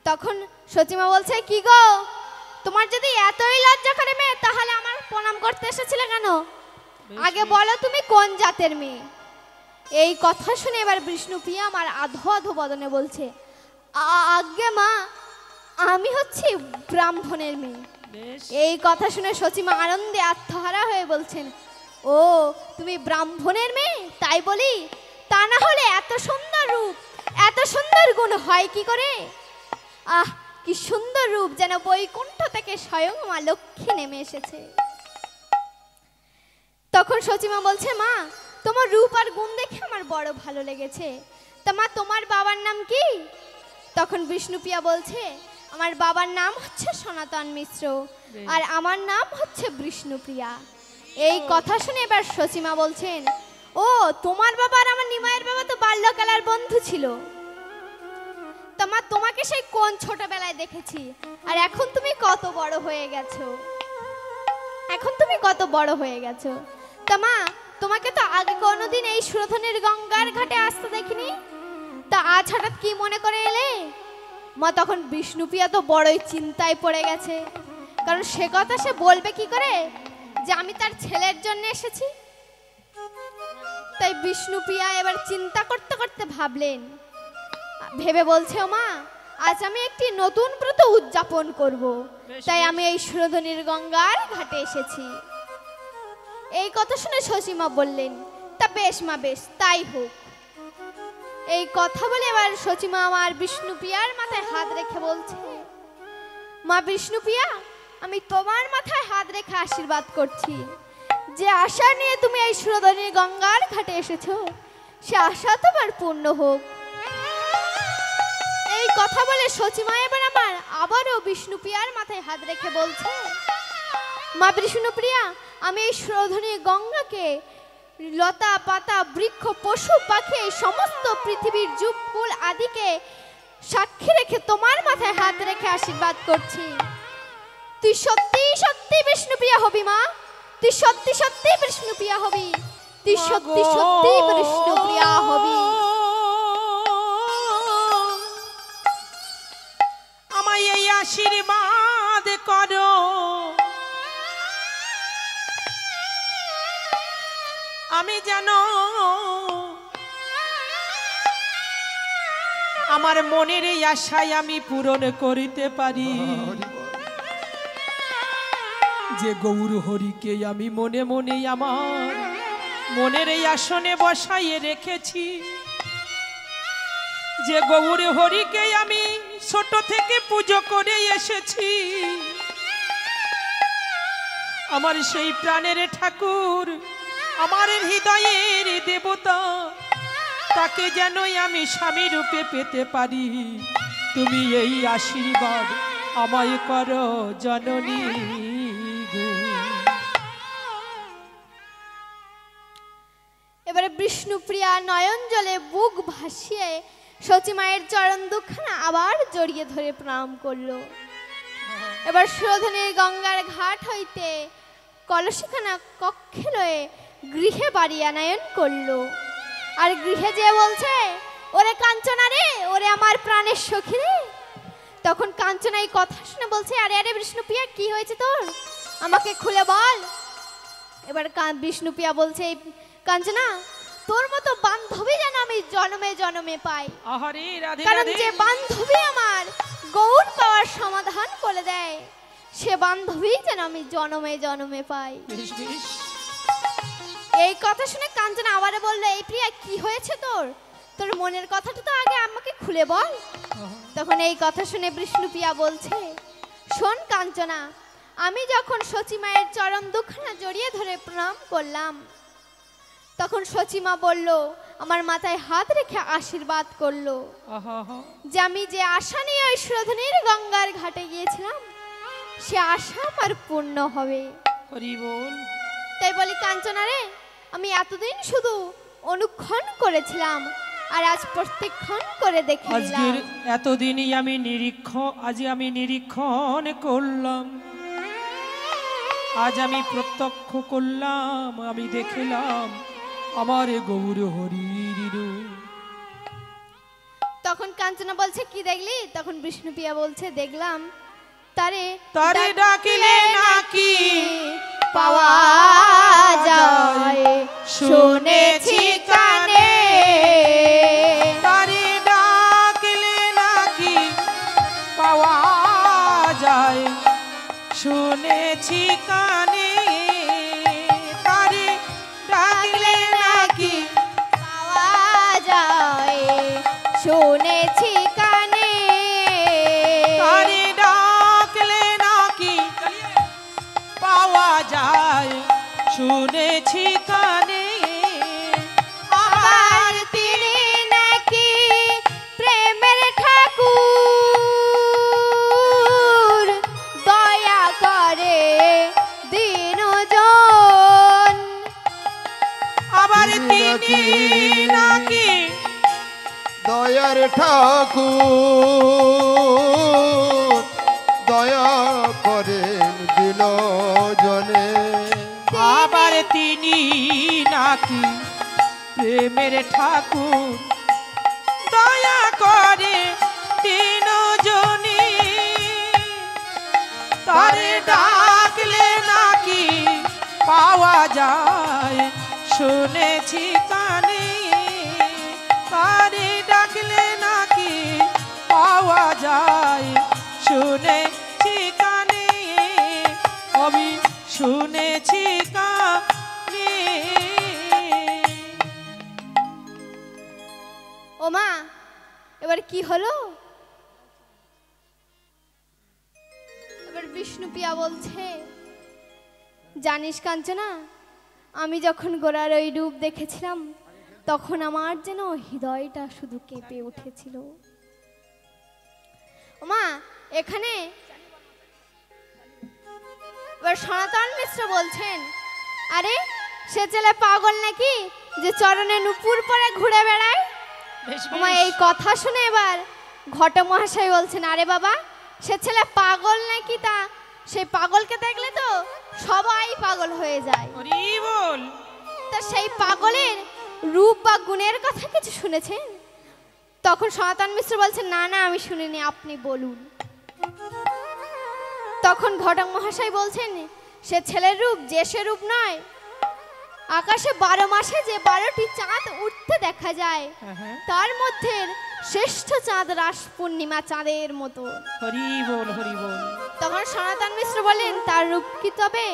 তখন সচিমা বলছে, কি গো, তোমার যদি এতই লজ্জা করে মেয়ে, তাহলে আমার প্রণাম করতে এসেছিলে কেন? আগে বলো তুমি কোন জাতের মেয়ে। এই কথা শুনে এবার বিষ্ণুপ্রিয়া আমার আধো আধো বদনে বলছে, আজ্ঞে মা, আমি হচ্ছি ব্রাহ্মণের মেয়ে। বেশ। এই কথা শুনে সচিমা আনন্দে আত্মহারা হয়ে বলছেন, ও তুমি ব্রাহ্মণের মেয়ে, তাই বলি, তা না হলে এত সুন্দর রূপ, এত সুন্দর গুণ হয় কি করে? আহ, কি সুন্দর রূপ, যেন বৈকুণ্ঠ থেকে স্বয়ং মা লক্ষ্মী নেমে এসেছে। তখন সচিমা বলছে, মা, তোমার রূপ আর গুণ দেখে আমার বড় ভালো লেগেছে। তা মা, তোমার বাবার নাম কি? তখন বিষ্ণুপ্রিয়া বলছে, আমার বাবার নাম হচ্ছে সনাতন মিশ্র, আর আমার নাম হচ্ছে বিষ্ণুপ্রিয়া। এই কথা শুনে এবার সচিমা বলছেন, ও তোমার বাবা আর আমার নিমাইয়ের বাবা তো বাল্যকালের বন্ধু ছিল। তা মা, তোমাকে সেই কোন ছোটবেলায় দেখেছি, আর এখন তুমি কত বড় হয়ে গেছো, এখন তুমি কত বড় হয়ে গেছো। তা মা, তোমাকে তো আগে কোনোদিন এই সুরধনের গঙ্গার ঘাটে আসতে দেখিনি, তা আজ হঠাৎ কি মনে করে এলে? মা, তখন বিষ্ণুপ্রিয়া তো বড়ই চিন্তায় পড়ে গেছে, কারণ সে কথা সে বলবে কি করে যে আমি তার ছেলের জন্য এসেছি। তাই বিষ্ণুপ্রিয়া এবার চিন্তা করতে করতে ভাবলেন, ভেবে বলছে, ও মা, আজ আমি একটি নতুন ব্রত উদযাপন করব, তাই আমি এই সুরধনীর গঙ্গার ঘাটে এসেছি। এই কথা শুনে সচিমা বললেন, তা বেশ মা, বেশ, তাই হোক। এই কথা বলে এবার সচিমা আমার বিষ্ণুপ্রিয়ার মাথায় হাত রেখে বলছে, মা বিষ্ণুপ্রিয়া, আমি তোমার মাথায় হাত রেখে আশীর্বাদ করছি, যে আশা নিয়ে তুমি এই সুরধনীর গঙ্গার ঘাটে এসেছো, সে আশা তোমার পূর্ণ হোক। এই কথা বলে সচিমা এবার আমার আবারও বিষ্ণুপ্রিয়ার মাথায় হাত রেখে বলছে, মা বিষ্ণুপ্রিয়া, আমি এই সুরধনীর গঙ্গাকে লতা পাতা বৃক্ষ পশু পাখি সমস্ত পৃথিবীর যুগ ফুল আদিকে সাক্ষী রেখে তোমার মাথায় হাত রেখে আশীর্বাদ করছি, তুই সত্যি সত্যি বিষ্ণুপ্রিয়া হবি মা, তুই সত্যি সত্যি বিষ্ণুপ্রিয়া হবি, তুই সত্যি সত্যি বিষ্ণুপ্রিয়া হবি। আমায় এই আশীর্বাদ করো, আমি যেন আমার মনের এই আশায় আমি পূরণ করিতে পারি, যে গৌর হরিকে আমি মনে মনে আমার মনের এই আসনে বসাইয়ে রেখেছি, যে গৌর হরিকে আমি ছোট থেকে পুজো করে এসেছি, আমার সেই প্রাণের ঠাকুর, আমার হৃদয়ের দেবতা, তাকে যেন আমি স্বামী রূপে পেতে পারি, তুমি এই আশীর্বাদ আমায় করো জননী গো। এবারে বিষ্ণুপ্রিয়া নয়ন জলে বুক ভাসিয়ে সচিমায়ের চরণ দুখানা আবার জড়িয়ে ধরে প্রণাম করলো। এবার সুরধনীর গঙ্গার ঘাট হইতে কলসিখানা কক্ষে লয়ে গৃহে বাড়ি আনায়ন করলো। আর গৃহে যে বলছে, ওরে কাঞ্চনা রে, ওরে আমার প্রাণের সখী রে। তখন কাঞ্চনা এই কথা শুনে বলছে, আরে আরে বিষ্ণুপ্রিয়া, কি হয়েছে তোর, আমাকে খুলে বল। এবার বিষ্ণুপ্রিয়া বলছে, কাঞ্চনা, তোর মতো বান্ধবী যেন আমি জন্মে জন্মে পাই, আহারে রাধে কারণ রাধে। যে বান্ধবী আমার গৌর পাওয়ার সমাধান করে দেয়, সে বান্ধবী যেন আমি জন্মে জন্মে পাই। বেশ বেশ। এই কথা শুনে কাঞ্চনা আবারও বললো, এই প্রিয়া, কি হয়েছে তোর, তোর মনের কথাটা তো আগে আমাকে খুলে বল। তখন এই কথা শুনে বিষ্ণুপ্রিয়া বলছে, শোন কাঞ্চনা, আমি যখন সচিমায়ের চরণ দুখানা জড়িয়ে ধরে প্রণাম করলাম, তখন সচিমা বলল, আমার মাথায় হাত রেখে আশীর্বাদ করলো, যে আমি যে আশা নিয়ে ওই সুরধনীর গঙ্গার ঘাটে গিয়েছিলাম, সে আশা আমার পূর্ণ হবে। হরি বল। তাই বলি কাঞ্চনা রে, আমি এতদিন শুধু অনুক্ষণ করেছিলাম, আর আজ প্রত্যেকক্ষণ করে দেখে আজকের নিলাম। এতদিনই আমি নিরীক্ষণ করলাম, আজ আমি প্রত্যক্ষ করলাম, আমি দেখলাম আমার গৌর হরির রূপ। তখন কাঞ্চনা বলছে কি দেখলি? তখন বিষ্ণুপ্রিয়া বলছে দেখলাম তারে তারে ডাকিলে নাকি পাওয়া যায়, শুনেছি কানে। তারে ডাকিলে নাকি পাওয়া যায়, শুনেছি কানে। তারে ডাকলে নাকি পাওয়া যায়, শুনেছি কানে। তারে ডাকলে নাকি পাওয়া যায়, শুনেছি কানে। আবার তিনি নাকি প্রেমের ঠাকুর, দয়া করে দিনজন। আবার তিনি নাকি দয়ার ঠাকুর, দয়া করেন দিন জনে। আবার তিনি নাকি প্রেমের ঠাকুর, দয়া করে তিনজনে। তারে ডাকলে নাকি পাওয়া যায়, শুনেছি কানে। তারে ডাকলে নাকি পাওয়া যায়, শুনেছি কানে। আমি শুনেছি কানে। ওমা এবার কি হলো? এবার বিষ্ণুপ্রিয়া বলছে জানিস কাঞ্চনা, আমি যখন গোরার ওই রূপ দেখেছিলাম তখন আমার যেন হৃদয়টা শুধু কেঁপে উঠেছিল। ওমা এখানে এবার সনাতন মিশ্র বলছেন আরে সে ছেলে পাগল নাকি যে চরণে নুপুর পরে ঘুরে বেড়ায়? ওমা এই কথা শুনে এবার ঘটক মহাশয় বলছেন আরে বাবা সে ছেলে পাগল নাকি, তা সেই পাগলকে দেখলে তো সবাই পাগল হয়ে যায়। হরি বল। তা সেই পাগলের রূপ বা গুণের কথা কিছু শুনেছেন? তখন সনাতন মিশ্র বলছেন না না আমি শুনিনি, আপনি বলুন। তখন ঘটক মহাশয় বলছেন সে ছেলের রূপ যে সে রূপ নয়, আকাশে 12 মাসে যে 12টি চাঁদ উঠতে দেখা যায় তার মধ্যে শ্রেষ্ঠ চাঁদ রাস পূর্ণিমা চাঁদের মতো। হরি বল হরি বল। তখন সনাতন মিশ্র বলেন তার রূপ কি তবে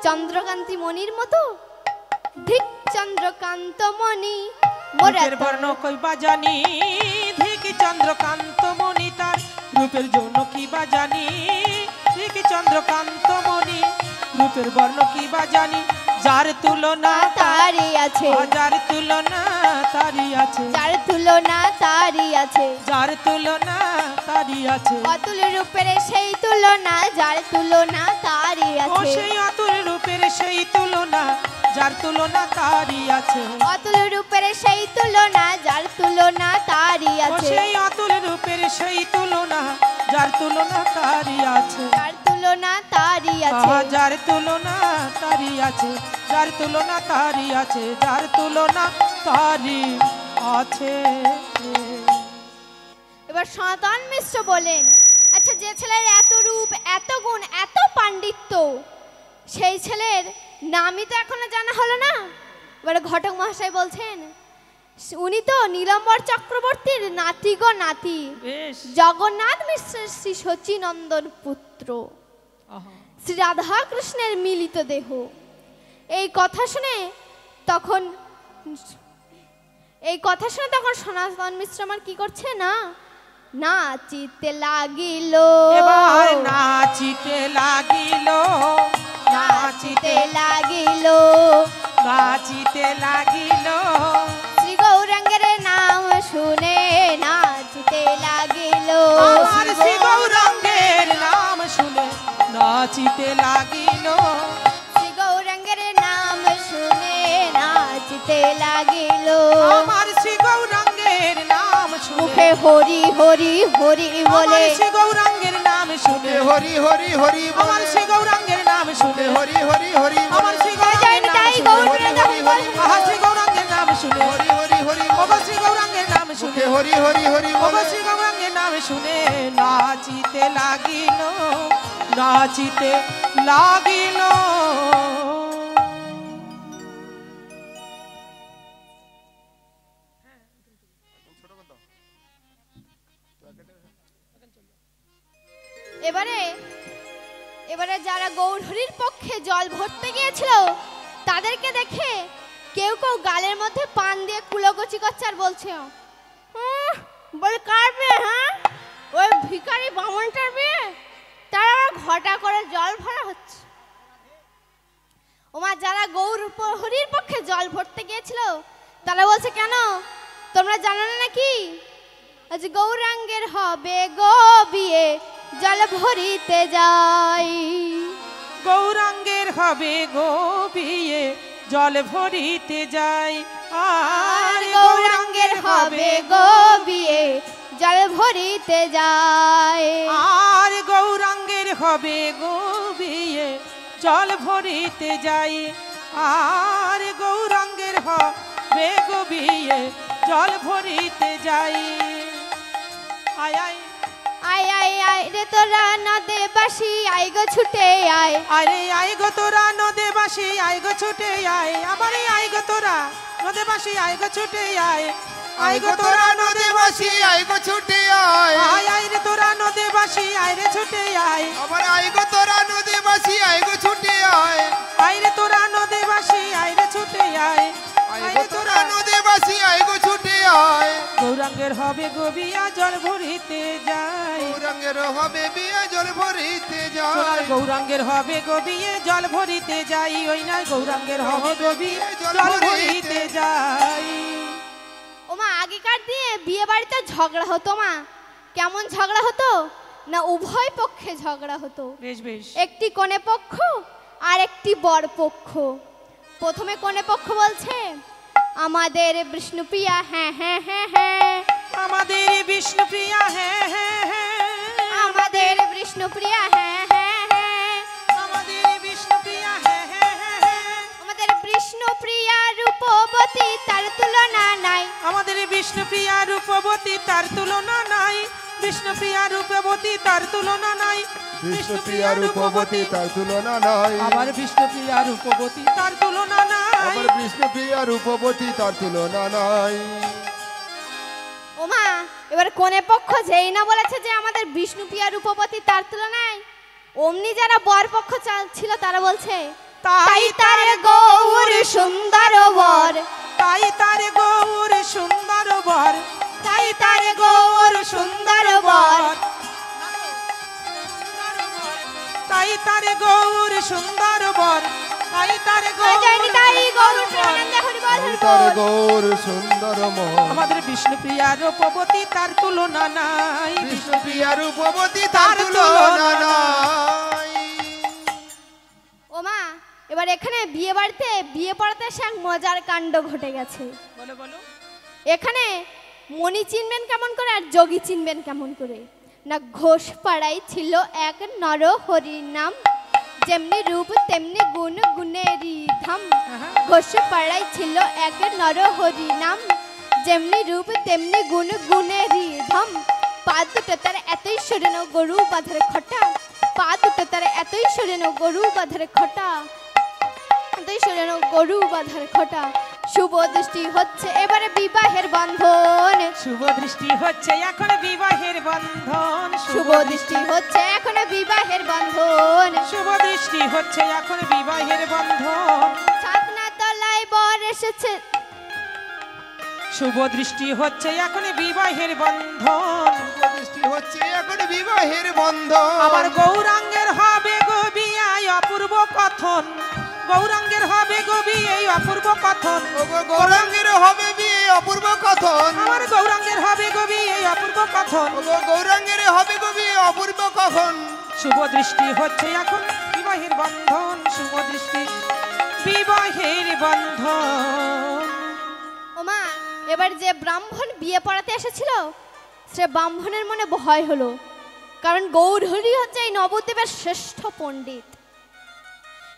চন্দ্রকান্তি মণির মতো? ধিক চন্দ্রকান্ত মণি রূপের বর্ণ কইবা জানি, ধিক চন্দ্রকান্ত মণি তার রূপের জন্য কি বা জানি। ধিক চন্দ্রকান্ত মণি রূপের বর্ণ কি বা জানি। যার তুলনা তারি আছে, যার তুলনা তারি আছে, যার তুলনা তারি আছে, যার তুলনা তারি আছে। অতুল রূপের সেই তুলনা যার তুলনা তারি ও আছে। সেই অতুল রূপের সেই তুলনা যার তুলনা তারি আছে। অতুল রূপের সেই তুলনা যার তুলনা তারি ও আছে। সেই অতুল রূপের সেই তুলনা যার তুলনা তারি আছে। যার তুলনা তারি আছে, যার তুলনা তারি আছে, যার তুলনা তারি আছে, যার তুলনা তারি আছে। এবার সনাতন মিশ্র বলেন আচ্ছা যে ছেলের এত রূপ এত গুণ এত পাণ্ডিত্য সেই ছেলের নামই তো এখনো জানা হলো না। এবার ঘটক মহাশয় বলছেন উনি তো নীলম্বর চক্রবর্তীর নাতি গো নাতি, বেশ। জগন্নাথ মিশ্রের শ্রী শচীনন্দন পুত্র, আহা। শ্রী রাধা কৃষ্ণের মিলিত দেহ। এই কথা শুনে তখন সনাতন মিশ্র আমার কি করছে না নাচিতে লাগিল, এবার নাচিতে লাগিল, নাচিতে লাগিল, নাচিতে লাগিল। শ্রী গৌরাঙ্গের নাম শুনে নাচিতে লাগিল, আমার শ্রী গৌরাঙ্গের নাম শুনে নাচিতে লাগিল। শ্রী গৌরাঙ্গের নাম শুনে নাচিতে লাগিল, আমার শ্রী গৌরাঙ্গের মুখে হরি হরি হরি বলে আমার সে গৌরাঙ্গের নাম শুনে হরি হরি হরি আমার সে গৌরাঙ্গের নাম শুনে হরি হরি হরি আমার সে যাই গৌরাঙ্গের নাম তাই শুনে গৌরীরা যখন বলে, আহা শ্রী গৌরাঙ্গের নাম শুনে হরি হরি হরি ওগো শ্রী গৌরাঙ্গের নাম শুনে হরি হরি হরি ওগো শ্রী গৌরাঙ্গের নাম শুনে নাচিতে লাগিল নাচিতে লাগিল এবারে এবারে যারা গৌরহরির পক্ষে জল ভরতে গিয়েছিল তাদেরকে দেখে কেউ কেউ গালের মধ্যে পান দিয়ে কুলোকচি করছে আর বলছে বল কার বিয়ে হ্যাঁ ওই ভিখারি বামনটার বিয়ে তারা ঘটা করে জল ভরা হচ্ছে ওমা যারা গৌরহরির পক্ষে জল ভরতে গিয়েছিল তারা বলছে কেন তোমরা জানো না নাকি আজ গৌরাঙ্গের হবে গো বিয়ে জল ভরিতে যাই গৌরাঙ্গের হবে গো বিয়ে জল ভরিতে যাই আর গৌরাঙ্গের হবে গো বিয়ে জল ভরিতে যাই আর গৌরাঙ্গের হবে গো বিয়ে জল ভরিতে যাই আর গৌরাঙ্গের হবে গো বিয়ে জল ভরিতে যাই আয় আয় আয় আয় আয় রে তোরা নদে বাসি আই গো ছুটে আয় আরে আয় গো তোরা নদে বাসি আয় গো ছুটে আয় আমার আয় গো তোরা নদে বাসি আয় গো ছুটে আয় আয় গো তোরা নদে বাসি আই গো ছুটে আয় আয় আয় রে তোরা নদে বাসি আয় রে ছুটে আয় আমার আই গো তোরা নদী বাসি আই গো ছুটে আয় আয় রে তোরা নদে বাসি আয় রে ছুটে আয় আই আয় গো রে তোরা তোরা নদী বাসি আই গো ছুটে আয় গৌরাঙ্গের হবে গোবিয়া জল ভরিতে যায় গৌরাঙ্গের হবে বিয়ে জল ভরিতে সোনার যায় গৌরাঙ্গের হবে গোবিয়ে জল ভরিতে যাই ওই নাই গৌরাঙ্গের হবে গোবিয়ে জল ভরিতে যাই ওমা আগেকার দিয়ে বিয়ে বাড়িতে ঝগড়া হতো মা কেমন ঝগড়া হতো না উভয় পক্ষে ঝগড়া হতো বেশ বেশ একটি কনে পক্ষ আর একটি বর পক্ষ প্রথমে কনে পক্ষ বলছে আমাদের বিষ্ণুপ্রিয়া হ্যাঁ হ্যাঁ হ্যাঁ হ্যাঁ আমাদের বিষ্ণুপ্রিয়া হ্যাঁ হ্যাঁ হ্যাঁ আমাদের বিষ্ণুপ্রিয়া হ্যাঁ হ্যাঁ হ্যাঁ আমাদের বিষ্ণুপ্রিয়া হ্যাঁ হ্যাঁ হ্যাঁ হ্যাঁ আমাদের বিষ্ণুপ্রিয়া রূপবতী তার তুলনা নাই আমাদের বিষ্ণুপ্রিয়া রূপবতী তার তুলনা নাই বিষ্ণুপ্রিয়া রূপবতী তার তুলনা নাই বিষ্ণুপ্রিয়া রূপবতী তার তুলনা নাই আবার বিষ্ণুপ্রিয়া রূপবতী তার তুলনা নাই আমার বিষ্ণুপ্রিয়া রূপবতী তার তুলনা নাই ওমা এবার কোনে পক্ষ যেই না বলেছে যে আমাদের বিষ্ণুপ্রিয়া রূপবতী তার তুলনায় অমনি যারা বর পক্ষ ছিল তারা বলছে তাই তার গৌর সুন্দর বর তাই তার গৌর সুন্দর বর তাই তার গৌর সুন্দর বর তাই তার গৌর সুন্দর বর তাই তার জয়নি তাই গৌর বর প্রেমানন্দে হরি বল হরি তার বল গৌর সুন্দর মন আমাদের বিষ্ণুপ্রিয়া রূপবতী তার তুলনা নাই বিষ্ণুপ্রিয়া রূপবতী তার তুলনা নাই ওমা এবার এখানে বিয়ে বাড়িতে বিয়ে পড়াতে এসে এক মজার কাণ্ড ঘটে গেছে বলো বলো এখানে মণি চিনবেন কেমন করে আর যোগী চিনবেন কেমন করে না ঘোষ পাড়ায় ছিল এক নর হরির নাম যেমনি রূপ তেমনি গুণ গুণেরই ধাম ঘোষ পাড়ায় ছিল এক নর হরি নাম যেমনি রূপ তেমনি গুণ গুণেরই ধাম পা দুটো তার এতই সরেনো গরু বাঁধার খটা পা দুটো তার এতই সরেনো গরু বাঁধার খটা এতই সরেনো গরু বাঁধার খটা শুভ দৃষ্টি হচ্ছে এবারে বিবাহের বন্ধন শুভ দৃষ্টি হচ্ছে এখন বিবাহের বন্ধন শুভ দৃষ্টি হচ্ছে এখন বিবাহের বন্ধন শুভ দৃষ্টি হচ্ছে এখন বিবাহের বন্ধন ছাতনা তলায় বর এসেছে শুভ দৃষ্টি হচ্ছে এখন বিবাহের বন্ধন দৃষ্টি হচ্ছে এখন বিবাহের বন্ধন আবার গৌরাঙ্গের হবে গোবিয়ায় অপূর্ব কথন গৌরাঙ্গের হবে গবি এই অপূর্ব কথন ওগো গৌরাঙ্গের হবে বিয়ে অপূর্ব কথন আমার গৌরাঙ্গের হবে গবি এই অপূর্ব কথন ওগো গৌরাঙ্গের হবে গো বিয়ে অপূর্ব কথন শুভ দৃষ্টি হচ্ছে এখন বিবাহের বন্ধন শুভ দৃষ্টি বিবাহের বন্ধন ওমা এবার যে ব্রাহ্মণ বিয়ে পড়াতে এসেছিল সে ব্রাহ্মণের মনে ভয় হলো, কারণ গৌরহরি হচ্ছে এই নবদ্বীপের শ্রেষ্ঠ পণ্ডিত।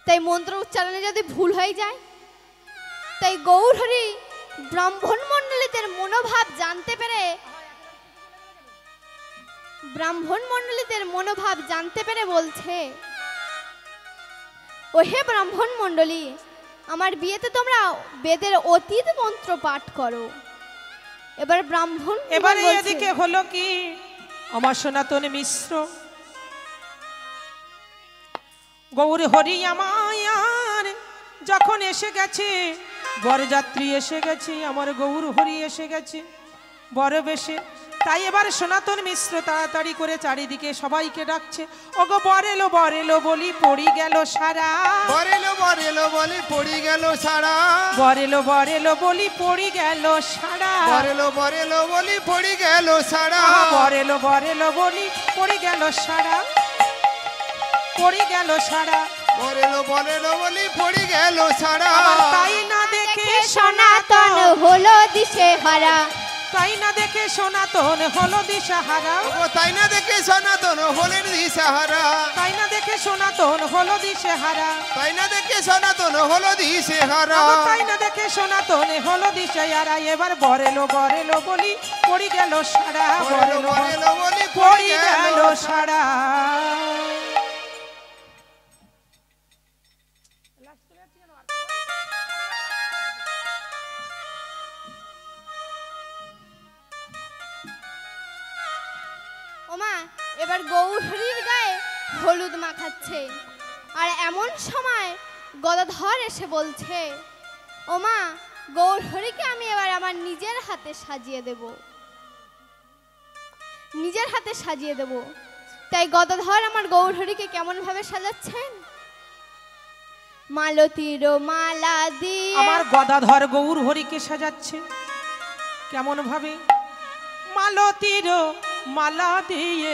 তাই মন্ত্র উচ্চারণে যদি ভুল হয়ে যায়, তাই গৌরহরি ব্রাহ্মণ মণ্ডলীদের মনোভাব জানতে পেরে বলছে, ও হে ব্রাহ্মণ মণ্ডলী, আমার বিয়েতে তোমরা বেদের অতীত মন্ত্র পাঠ করো। এবার ব্রাহ্মণ এবারে বলছে, এদিকে হলো কি, আমার সনাতন মিশ্র গৌর হরি আমায়ার যখন এসে গেছে, বরযাত্রী এসে গেছে, আমার গৌর হরি এসে গেছে বড় বেশে। তাই এবার সনাতন মিশ্র তাড়াতাড়ি করে চারিদিকে সবাইকে ডাকছে, ওগো বরেলো বরেলো বলি পড়ি গেল সারা, বরেলো বরেলো বলি পড়ি গেল সারা, বরেলো বরেলো বলি পড়ি গেল সারা, বরেলো বরেলো বলি পড়ি গেল সারা, বরেলো বরেলো বলি পড়ি গেল সারা, পড়ি গেল সারা। বরেলো বরেলো বলি পড়ি গেল সারা। তাই না দেখে সনাতন হলো দিশে হারা, তাই না দেখে সনাতন হলো দিশাহারা, ও তাই না দেখে সনাতন হলেন দিশাহারা, তাই না দেখে সনাতন হলো দিশাহারা, তাই না দেখে সনাতন হলো দিশেহারা, তাই না দেখে সনাতন হলো দিশাহারা। এবার বরেলো বরেলো বলি পড়ি গেল সারা, বরেলো বরেলো বরেলো বলি পড়ি গেল সারা। ওমা এবার গৌরহরির গায়ে হলুদ মাখাচ্ছে, আর এমন সময় গদাধর এসে বলছে, ওমা গৌরহরিকে আমি এবার আমার নিজের হাতে সাজিয়ে দেব, নিজের হাতে সাজিয়ে দেব। তাই গদাধর আমার গৌরহরিকে কেমন ভাবে সাজাচ্ছেন, মালতীর মালা দিয়ে আমার গদাধর গৌর হরিকে সাজাচ্ছে কেমন ভাবে, মালতীর মালা দিয়ে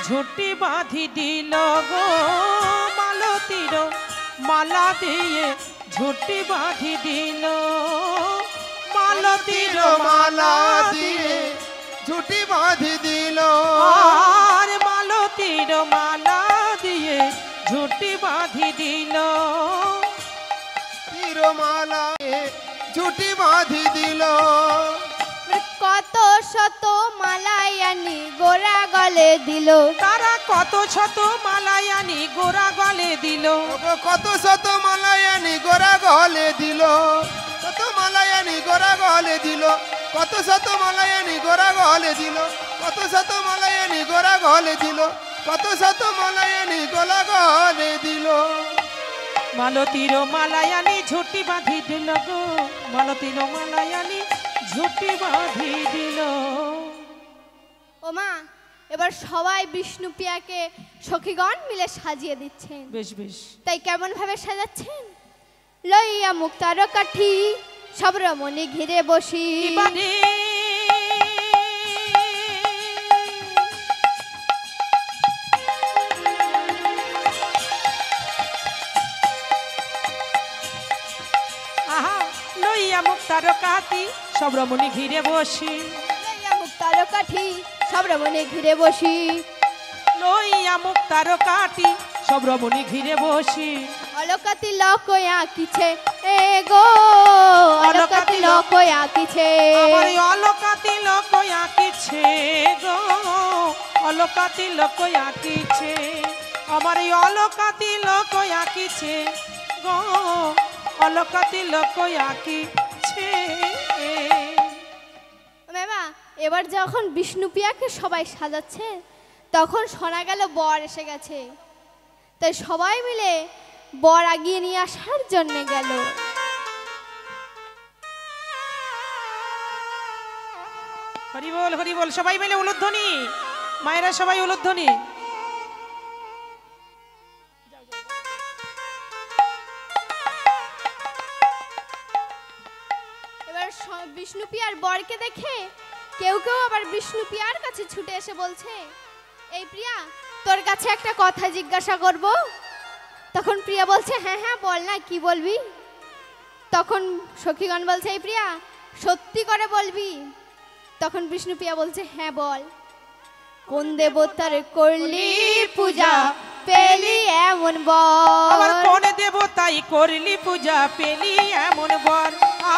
ঝুটি বাঁধি দিল গো, মালতীর মালা দিয়ে ঝুটি বাঁধি দিল, মালতীর মালা দিয়ে ঝুটি বাঁধি দিল, আর মালতীর মালা দিয়ে ঝুটি বাঁধি দিল, তীরমালা ঝুটি বাঁধি দিল, কত শত মালায়ানি গোরা গলে দিল, তারা কত শত মালায়ানি গোরা গলে দিল, কত শত মালায়ানি গোরা গলে দিল, কত মালায়ানি গোরা গলে দিল, কত শত মালায়ানি গোরা গলে দিল, কত শত মালায়ানি গোরা গলে দিল, কত শত মালায়ানি গোলা গলে দিল, মালতীর মালায়ানি ঝুটি বাঁধি দিল গো, মালতীর মালায়ানি ঝুটি বাঁধি দিল। ওমা এবার সবাই বিষ্ণুপ্রিয়াকে সখীগণ মিলে সাজিয়ে দিচ্ছেন। বেশ বেশ, তাই কেমন ভাবে সাজাচ্ছেন, লইয়া মুক্তার কাঠি সব রমণী ঘিরে বসি, এবারে আহা লইয়া মুক্তার কাটি সব রমণী ঘিরে বসি, লইয়া মুক্তার কাঠি সব রমণী ঘিরে বসি, লইয়া মুক্তার কাটি সব রমণী ঘিরে বসি, অলকাতি লোক আঁকিছে এ গো, অলকাতি লোক আঁকিছে, আমার অলকাতি লোক আঁকিছে গো, অলকাতি লোক আঁকিছে, আমার অলকাতি লোক আঁকিছে গো, অলকাতি লোক আঁকিছে। ম্যামা এবার যখন বিষ্ণুপ্রিয়াকে সবাই সাজাচ্ছে, তখন শোনা গেল বর এসে গেছে। তাই সবাই মিলে বর আগিয়ে নিয়ে আসার জন্য গেল। হরি বল হরি বল, সবাই মিলে উলুধ্বনি, মায়েরা সবাই উলুধ্বনি। এবার বিষ্ণুপ্রিয়ার বরকে দেখে কেউ কেউ আবার বিষ্ণুপ্রিয়ার কাছে ছুটে এসে বলছে, এই প্রিয়া তোর কাছে একটা কথা জিজ্ঞাসা করব। তখন প্রিয়া বলছে, হ্যাঁ হ্যাঁ বল না, কি বলবি। তখন সখীগণ বলছে, এই প্রিয়া সত্যি করে বলবি। তখন বিষ্ণুপ্রিয়া বলছে, হ্যাঁ বল। কোন দেবতার করলি পূজা পেলি এমন আবার বর? কোন দেবতাই করলি পূজা পেলি এমন বর,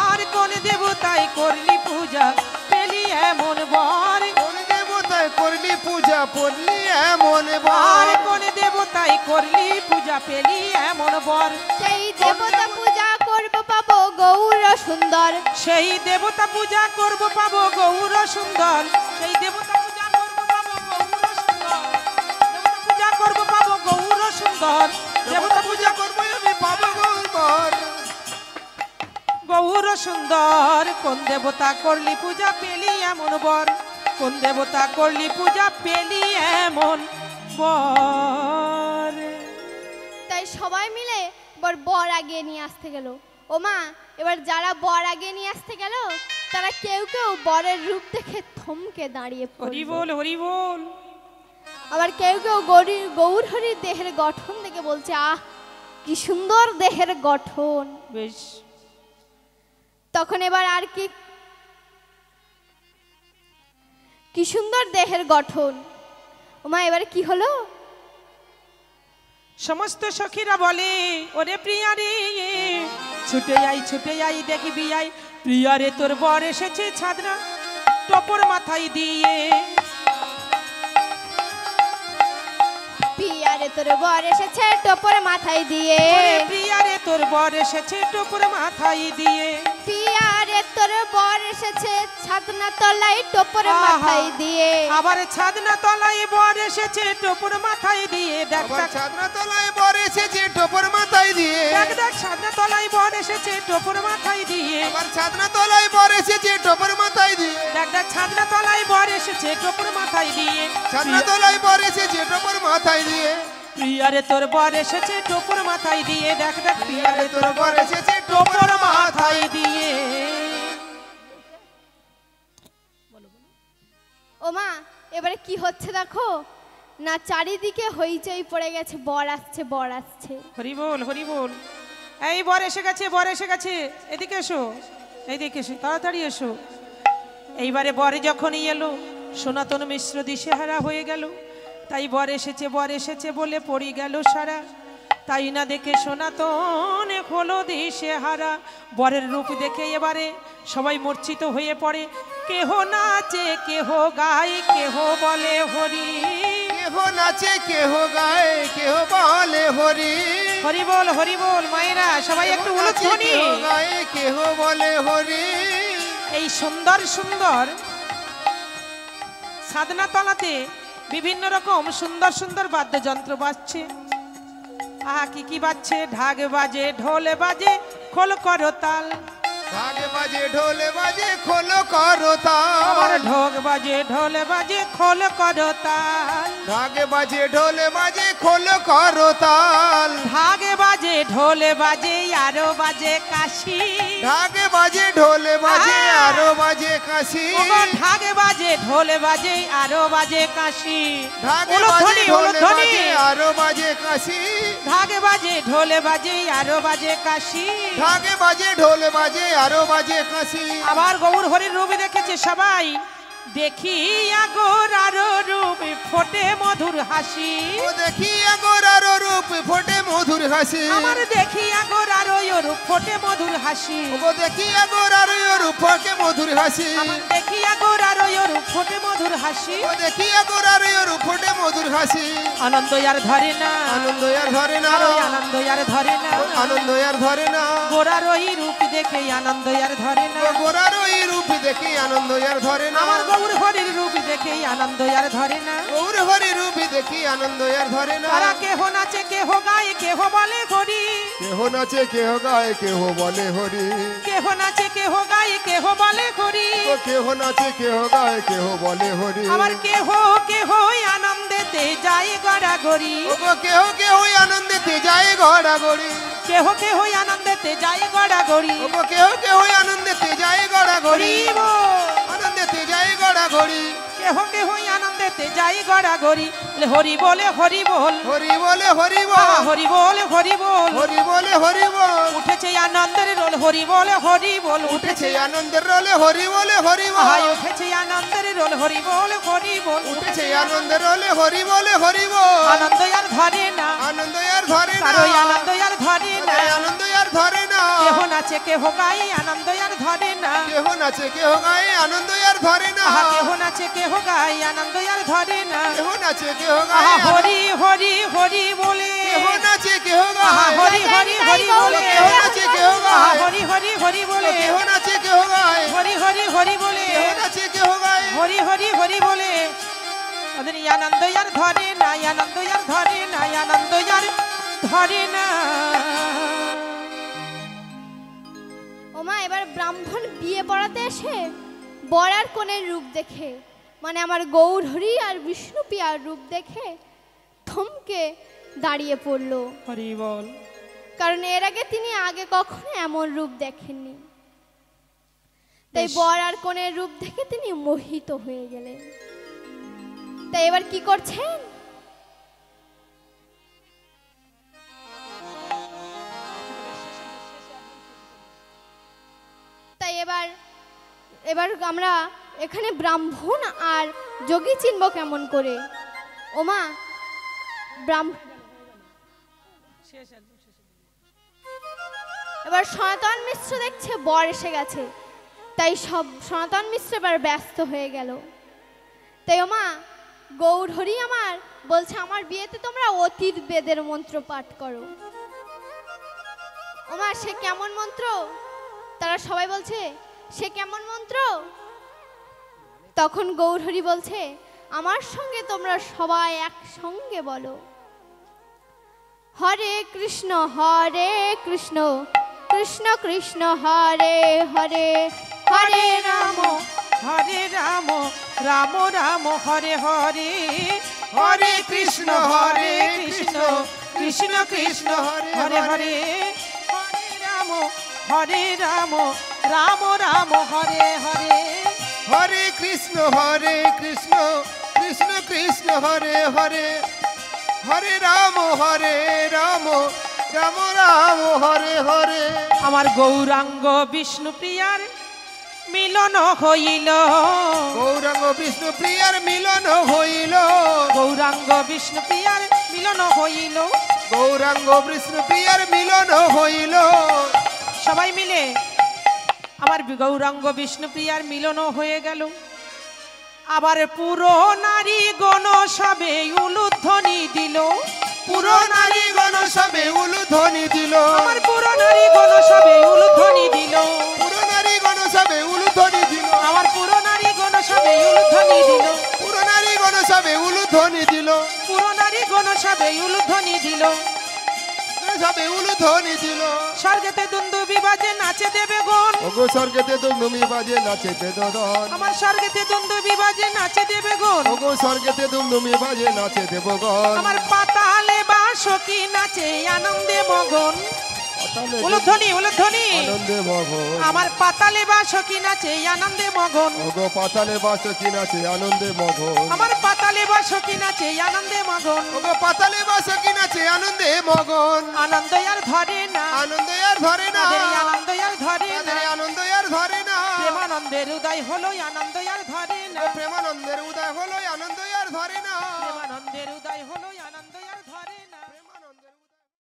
আর কোন দেবতাই করলি পূজা পেলি এমন বর, কোন দেবতায় করলি পূজা পড়লি এমন আর বর? কোন দেবতাই করলি পূজা পেলি এমন বর। সেই দেবতা পূজা করব পাবো গৌর সুন্দর। সেই দেবতা পূজা করব পাবো গৌর সুন্দর, সেই দেবতা পূজা করব পাবো গৌর সুন্দর, দেবতা পূজা করব পাবো গৌর সুন্দর, দেবতা পূজা করবো আমি পাবো গৌর। গৌর সুন্দর। কোন দেবতা করলি পূজা পেলি এমন বর, কোন দেবতা করলি পূজা পেলি এমন বর। তাই সবাই মিলে বর বর আগিয়ে নিয়ে আসতে গেল। ও মা, এবার যারা বর আগিয়ে নিয়ে আসতে গেল তারা কেউ কেউ বরের রূপ দেখে থমকে দাঁড়িয়ে হরি পড়ল। বল হরি বল। আবার কেউ কেউ গৌর হরির দেহের গঠন দেখে বলছে, আহ কি সুন্দর দেহের গঠন। বেশ, তখন এবার আর কি সুন্দর দেহের গঠন। ওমা এবারে কি হলো? সমস্ত সখীরা বলে ওরে প্রিয়া রে, ছুটে আই দেখবি আই, প্রিয়া রে তোর বর এসেছে ছাদনা টপর মাথায় দিয়ে। পিয়ারে তোর বর এসেছে টোপর মাথায় দিয়ে। ওরে প্রিয়া রে তোর বর এসেছে টপর মাথায় দিয়ে। পিয়ারে তোর বর এসেছে ছাদনা তলায় টোপর আহা। মাথায় দিয়ে। আবার ছাদনা তলায় বর এসেছে টপর মাথায় দিয়ে। দেখ আবার দেখ ছাদনা তলায় বর এসেছে টোপর মাথায় দিয়ে। দেখ দেখ ছাদনা তলায় বর এসেছে টপর মাথায় দিয়ে। আবার ছাদনা তলায় বর এসেছে টোপর মাথায় দিয়ে। দেখ দেখ ছাদনা তলায় বর এসেছে টপর মাথায় দিয়ে। ছাদনা তলায় বর এসেছে টোপর মাথায় দিয়ে। প্রিয়ারে তোর বর এসেছে টপর মাথায় দিয়ে। দেখ দেখ প্রিয়ারে তোর বর এসেছে টপর মাথায় দিয়ে। ওমা এবারে কি হচ্ছে দেখো না, চারিদিকে হইচই পড়ে গেছে, বর আসছে বর আসছে। হরি বল হরি বল। এই বর এসে গেছে, বর এসে গেছে, এদিকে এসো, এইদিকে এসো, তাড়াতাড়ি এসো। এইবারে বরে যখনই এলো সনাতন মিশ্র দিশেহারা হয়ে গেল। তাই বর এসেছে বলে পড়ি গেল সারা। তাই না দেখে সনাতন হলো দিশেহারা। বরের রূপ দেখে এবারে সবাই মূর্ছিত হয়ে পড়ে। কেহ নাচে কেহ গায় কেহ বলে হরি। কেহ নাচে কেহ গায় কেহ বলে হরি। হরি বল মায়েরা সবাই একটু উলুধ্বনি। কেহ গায় কেহ বলে হরি। এই সুন্দর সুন্দর সাধনা তলাতে বিভিন্ন রকম সুন্দর সুন্দর বাদ্যযন্ত্র বাজছে। আহা কি কি বাজছে? ঢাক বাজে, ঢোল বাজে, খোল করো তাল। ঢাক বাজে ঢোল বাজে খোল করো আমার তাল। ঢোক বাজে, ঢোল বাজে, খোল করো তাল। ঢাক বাজে ঢোল বাজে খোল করো তাল। ঢাক বাজে, ঢোল বাজে, আরো বাজে কাশি। ঢাক বাজে ঢোল বাজে আরো বাজে কাশি। ওগো ঢাক বাজে, ঢোল বাজে, আরো বাজে কাশি। ঢাক বাজে উলুধ্বনি, ঢোল উলুধ্বনি। বাজে আরো বাজে কাশি। ঢাক বাজে, ঢোল বাজে, আরো বাজে কাশি। ঢাক বাজে ঢোল বাজে আরো বাজে কাশি। আবার গৌর হরির রূপ দেখেছে সবাই। দেখি আগর আরো রূপ ফোটে মধুর হাসি। ও দেখি আগরার রূপ ফোটে মধুর হাসি। আমার দেখি আগর আরো রূপ ফোটে মধুর হাসি। ও দেখি আগরার রূপ ফোটে মধুর হাসি। আমার দেখি আগর আরো রূপ ফোটে মধুর হাসি। ও দেখি আগরার রূপ ফোটে মধুর হাসি। আনন্দ আর ধরে না, আনন্দ আর ধরে না। আরো আনন্দ আর ধরে না। আনন্দ আর ধরে না। গোরার ওই রূপ দেখে আনন্দ আর ধরে না। গোরার ওই রূপ দেখি আনন্দ আর ধরে না। আমার গৌর হরির রূপ দেখে আনন্দ আর ধরে না। গৌর হরি রূপ দেখি আনন্দ আর ধরে না। তারা কেহ নাচে কেহ গায়ে কেহ বলে হরি। কেহ নাচে কেহ গায় কেহ বলে হরি। কেহ নাচে কেহ গায়ে কেহ বলে হরি। ও কেহ নাচে কেহ গায় কেহ বলে হরি। আবার কেহ কেহ আনন্দেতে যায় গড়াগড়ি। ও কেহ কেহ আনন্দেতে যায় গড়াগড়ি। কেহ কেহ আনন্দেতে যায় গড়াগড়ি। ও কেহ কেহ আনন্দেতে যায় গড়াগড়ি। হরি বল। আনন্দেতে যায় গড়াগড়ি। কেহ কেহ আনন্দেতে যাই গড়াগড়ি হরি বলে হরি বল, হরি বলে হরি বল, হরি বলে হরি বল, হরি বলে হরি বল, উঠেছে আনন্দের রোল হরি বলে হরি বল, উঠেছে আনন্দের রোলে হরি বলে হরি আহাই বল, উঠেছে আনন্দের রোল হরি বলে হরি বল, উঠেছে আনন্দের রোলে হরি বলে হরি বল। আনন্দ আর ধরে না, আনন্দ আর ধরে না, কারো আনন্দ আর ধরে না, আনন্দ আর ধরে না, কেহ নাচে কেহ গাই আনন্দ আর ধরে না, কেহ নাচে কেহ গায়ে আনন্দ আর ধরে না, আহা কেহ নাচে কেহ গাই আনন্দ আর ধরে না, কেহ নাচে কেহ আহা গায়ে হরি হরি হরি বলে, কেহ নাচে কেহ আহা গায়ে, হরি হরি হরি বলে, কেহ নাচে কেহ আহা গায়ে, হরি হরি হরি বলে, কেহ নাচে কেহ গায়ে, হরি হরি হরি বলে, কেহ নাচে কেহ গায়ে, হরি হরি হরি বলে, ওদের আনন্দ আর ধরে না, আনন্দ আর ধরে না, আনন্দ আর ধরে না। ওমা এবার ব্রাহ্মণ বিয়ে পড়াতে এসে বর আর কনের রূপ দেখে, মানে আমার গৌরহরি আর বিষ্ণুপ্রিয়ার রূপ দেখে থমকে দাঁড়িয়ে পড়ল, হরি বল। কারণ এর আগে তিনি আগে কখনো এমন রূপ দেখেননি। তাই বেশ। বর আর কনের রূপ দেখে তিনি মোহিত হয়ে গেলেন। তাই এবার কি করছেন? তাই এবার আমরা এখানে ব্রাহ্মণ আর যোগী চিনব কেমন করে? ওমা এবার সনাতন মিশ্র দেখছে বর এসে গেছে, তাই সব সনাতন মিশ্র এবার ব্যস্ত হয়ে গেল। তাই ওমা গৌরহরি আমার বলছে আমার বিয়েতে তোমরা অতীত বেদের মন্ত্র পাঠ করো। ওমা সে কেমন মন্ত্র? তারা সবাই বলছে সে কেমন মন্ত্র? তখন গৌরহরি বলছে আমার সঙ্গে তোমরা সবাই একসঙ্গে বলো, হরে কৃষ্ণ কৃষ্ণ কৃষ্ণ হরে হরে, হরে রাম রাম রাম হরে হরে, হরে কৃষ্ণ কৃষ্ণ কৃষ্ণ হরে হরে, হরে রাম রাম রাম হরে হরে, হরে কৃষ্ণ কৃষ্ণ কৃষ্ণ হরে হরে, হরে রাম রাম রাম হরে হরে। আমার গৌরাঙ্গ বিষ্ণুপ্রিয়ার মিলন হইল, গৌরাঙ্গ বিষ্ণু প্রিয়ার মিলন হইল, গৌরাঙ্গ বিষ্ণুপ্রিয়ার মিলন হইল, গৌরাঙ্গ বিষ্ণু প্রিয়ার মিলন হইল। সবাই মিলে আমার গৌরাঙ্গ বিষ্ণুপ্রিয়ার মিলন হয়ে গেল। আবার পুরো নারী গণ সবে উলুধ্বনি দিল, পুরো নারী গণ সবে উলুধ্বনি দিল, আমার পুরো নারী গণ সবে উলুধ্বনি দিল, পুরো নারী গণ সবে উলুধ্বনি দিল, আমার পুরো নারী গণ সবে উলুধ্বনি দিল, পুরো নারী গণ সবে উলুধ্বনি দিল, পুরো নারী গণ সবে উলুধ্বনি দিল, সবে উলুধ্বনি দিল। স্বর্গেতে দুন্দুবি বাজে নাচে দেবে গণ, ওগো স্বর্গেতে দুমদুমি বাজে নাচে দেদন, আমার স্বর্গেতে দুন্দুবি বাজে নাচে দেবে গণ, ওগো স্বর্গেতে দুমদুমি বাজে নাচে দেবগণ, আমার পাতালে বাসকি নাচে আনন্দে মগন, উলুধ্বনি উলুধ্বনি, আনন্দে মগন, আমার পাতালে বাসকি নাচে আনন্দে মগন, ওগো পাতালে বাসকি নাচে আনন্দে মগন, আমার পাতালে বাসকি নাচে আনন্দে মগন, ওগো পাতালে বাসকি নাচে আনন্দে মগন। আনন্দ আর ধরে না, আনন্দ আর ধরে না, তাদের আনন্দ আর ধরে না, তাদের আনন্দ আর ধরে না, প্রেমানন্দের উদয় হলো আনন্দ আর ধরে না, প্রেমানন্দের উদয় হলো আনন্দ আর ধরে না, প্রেমানন্দের উদয় হলো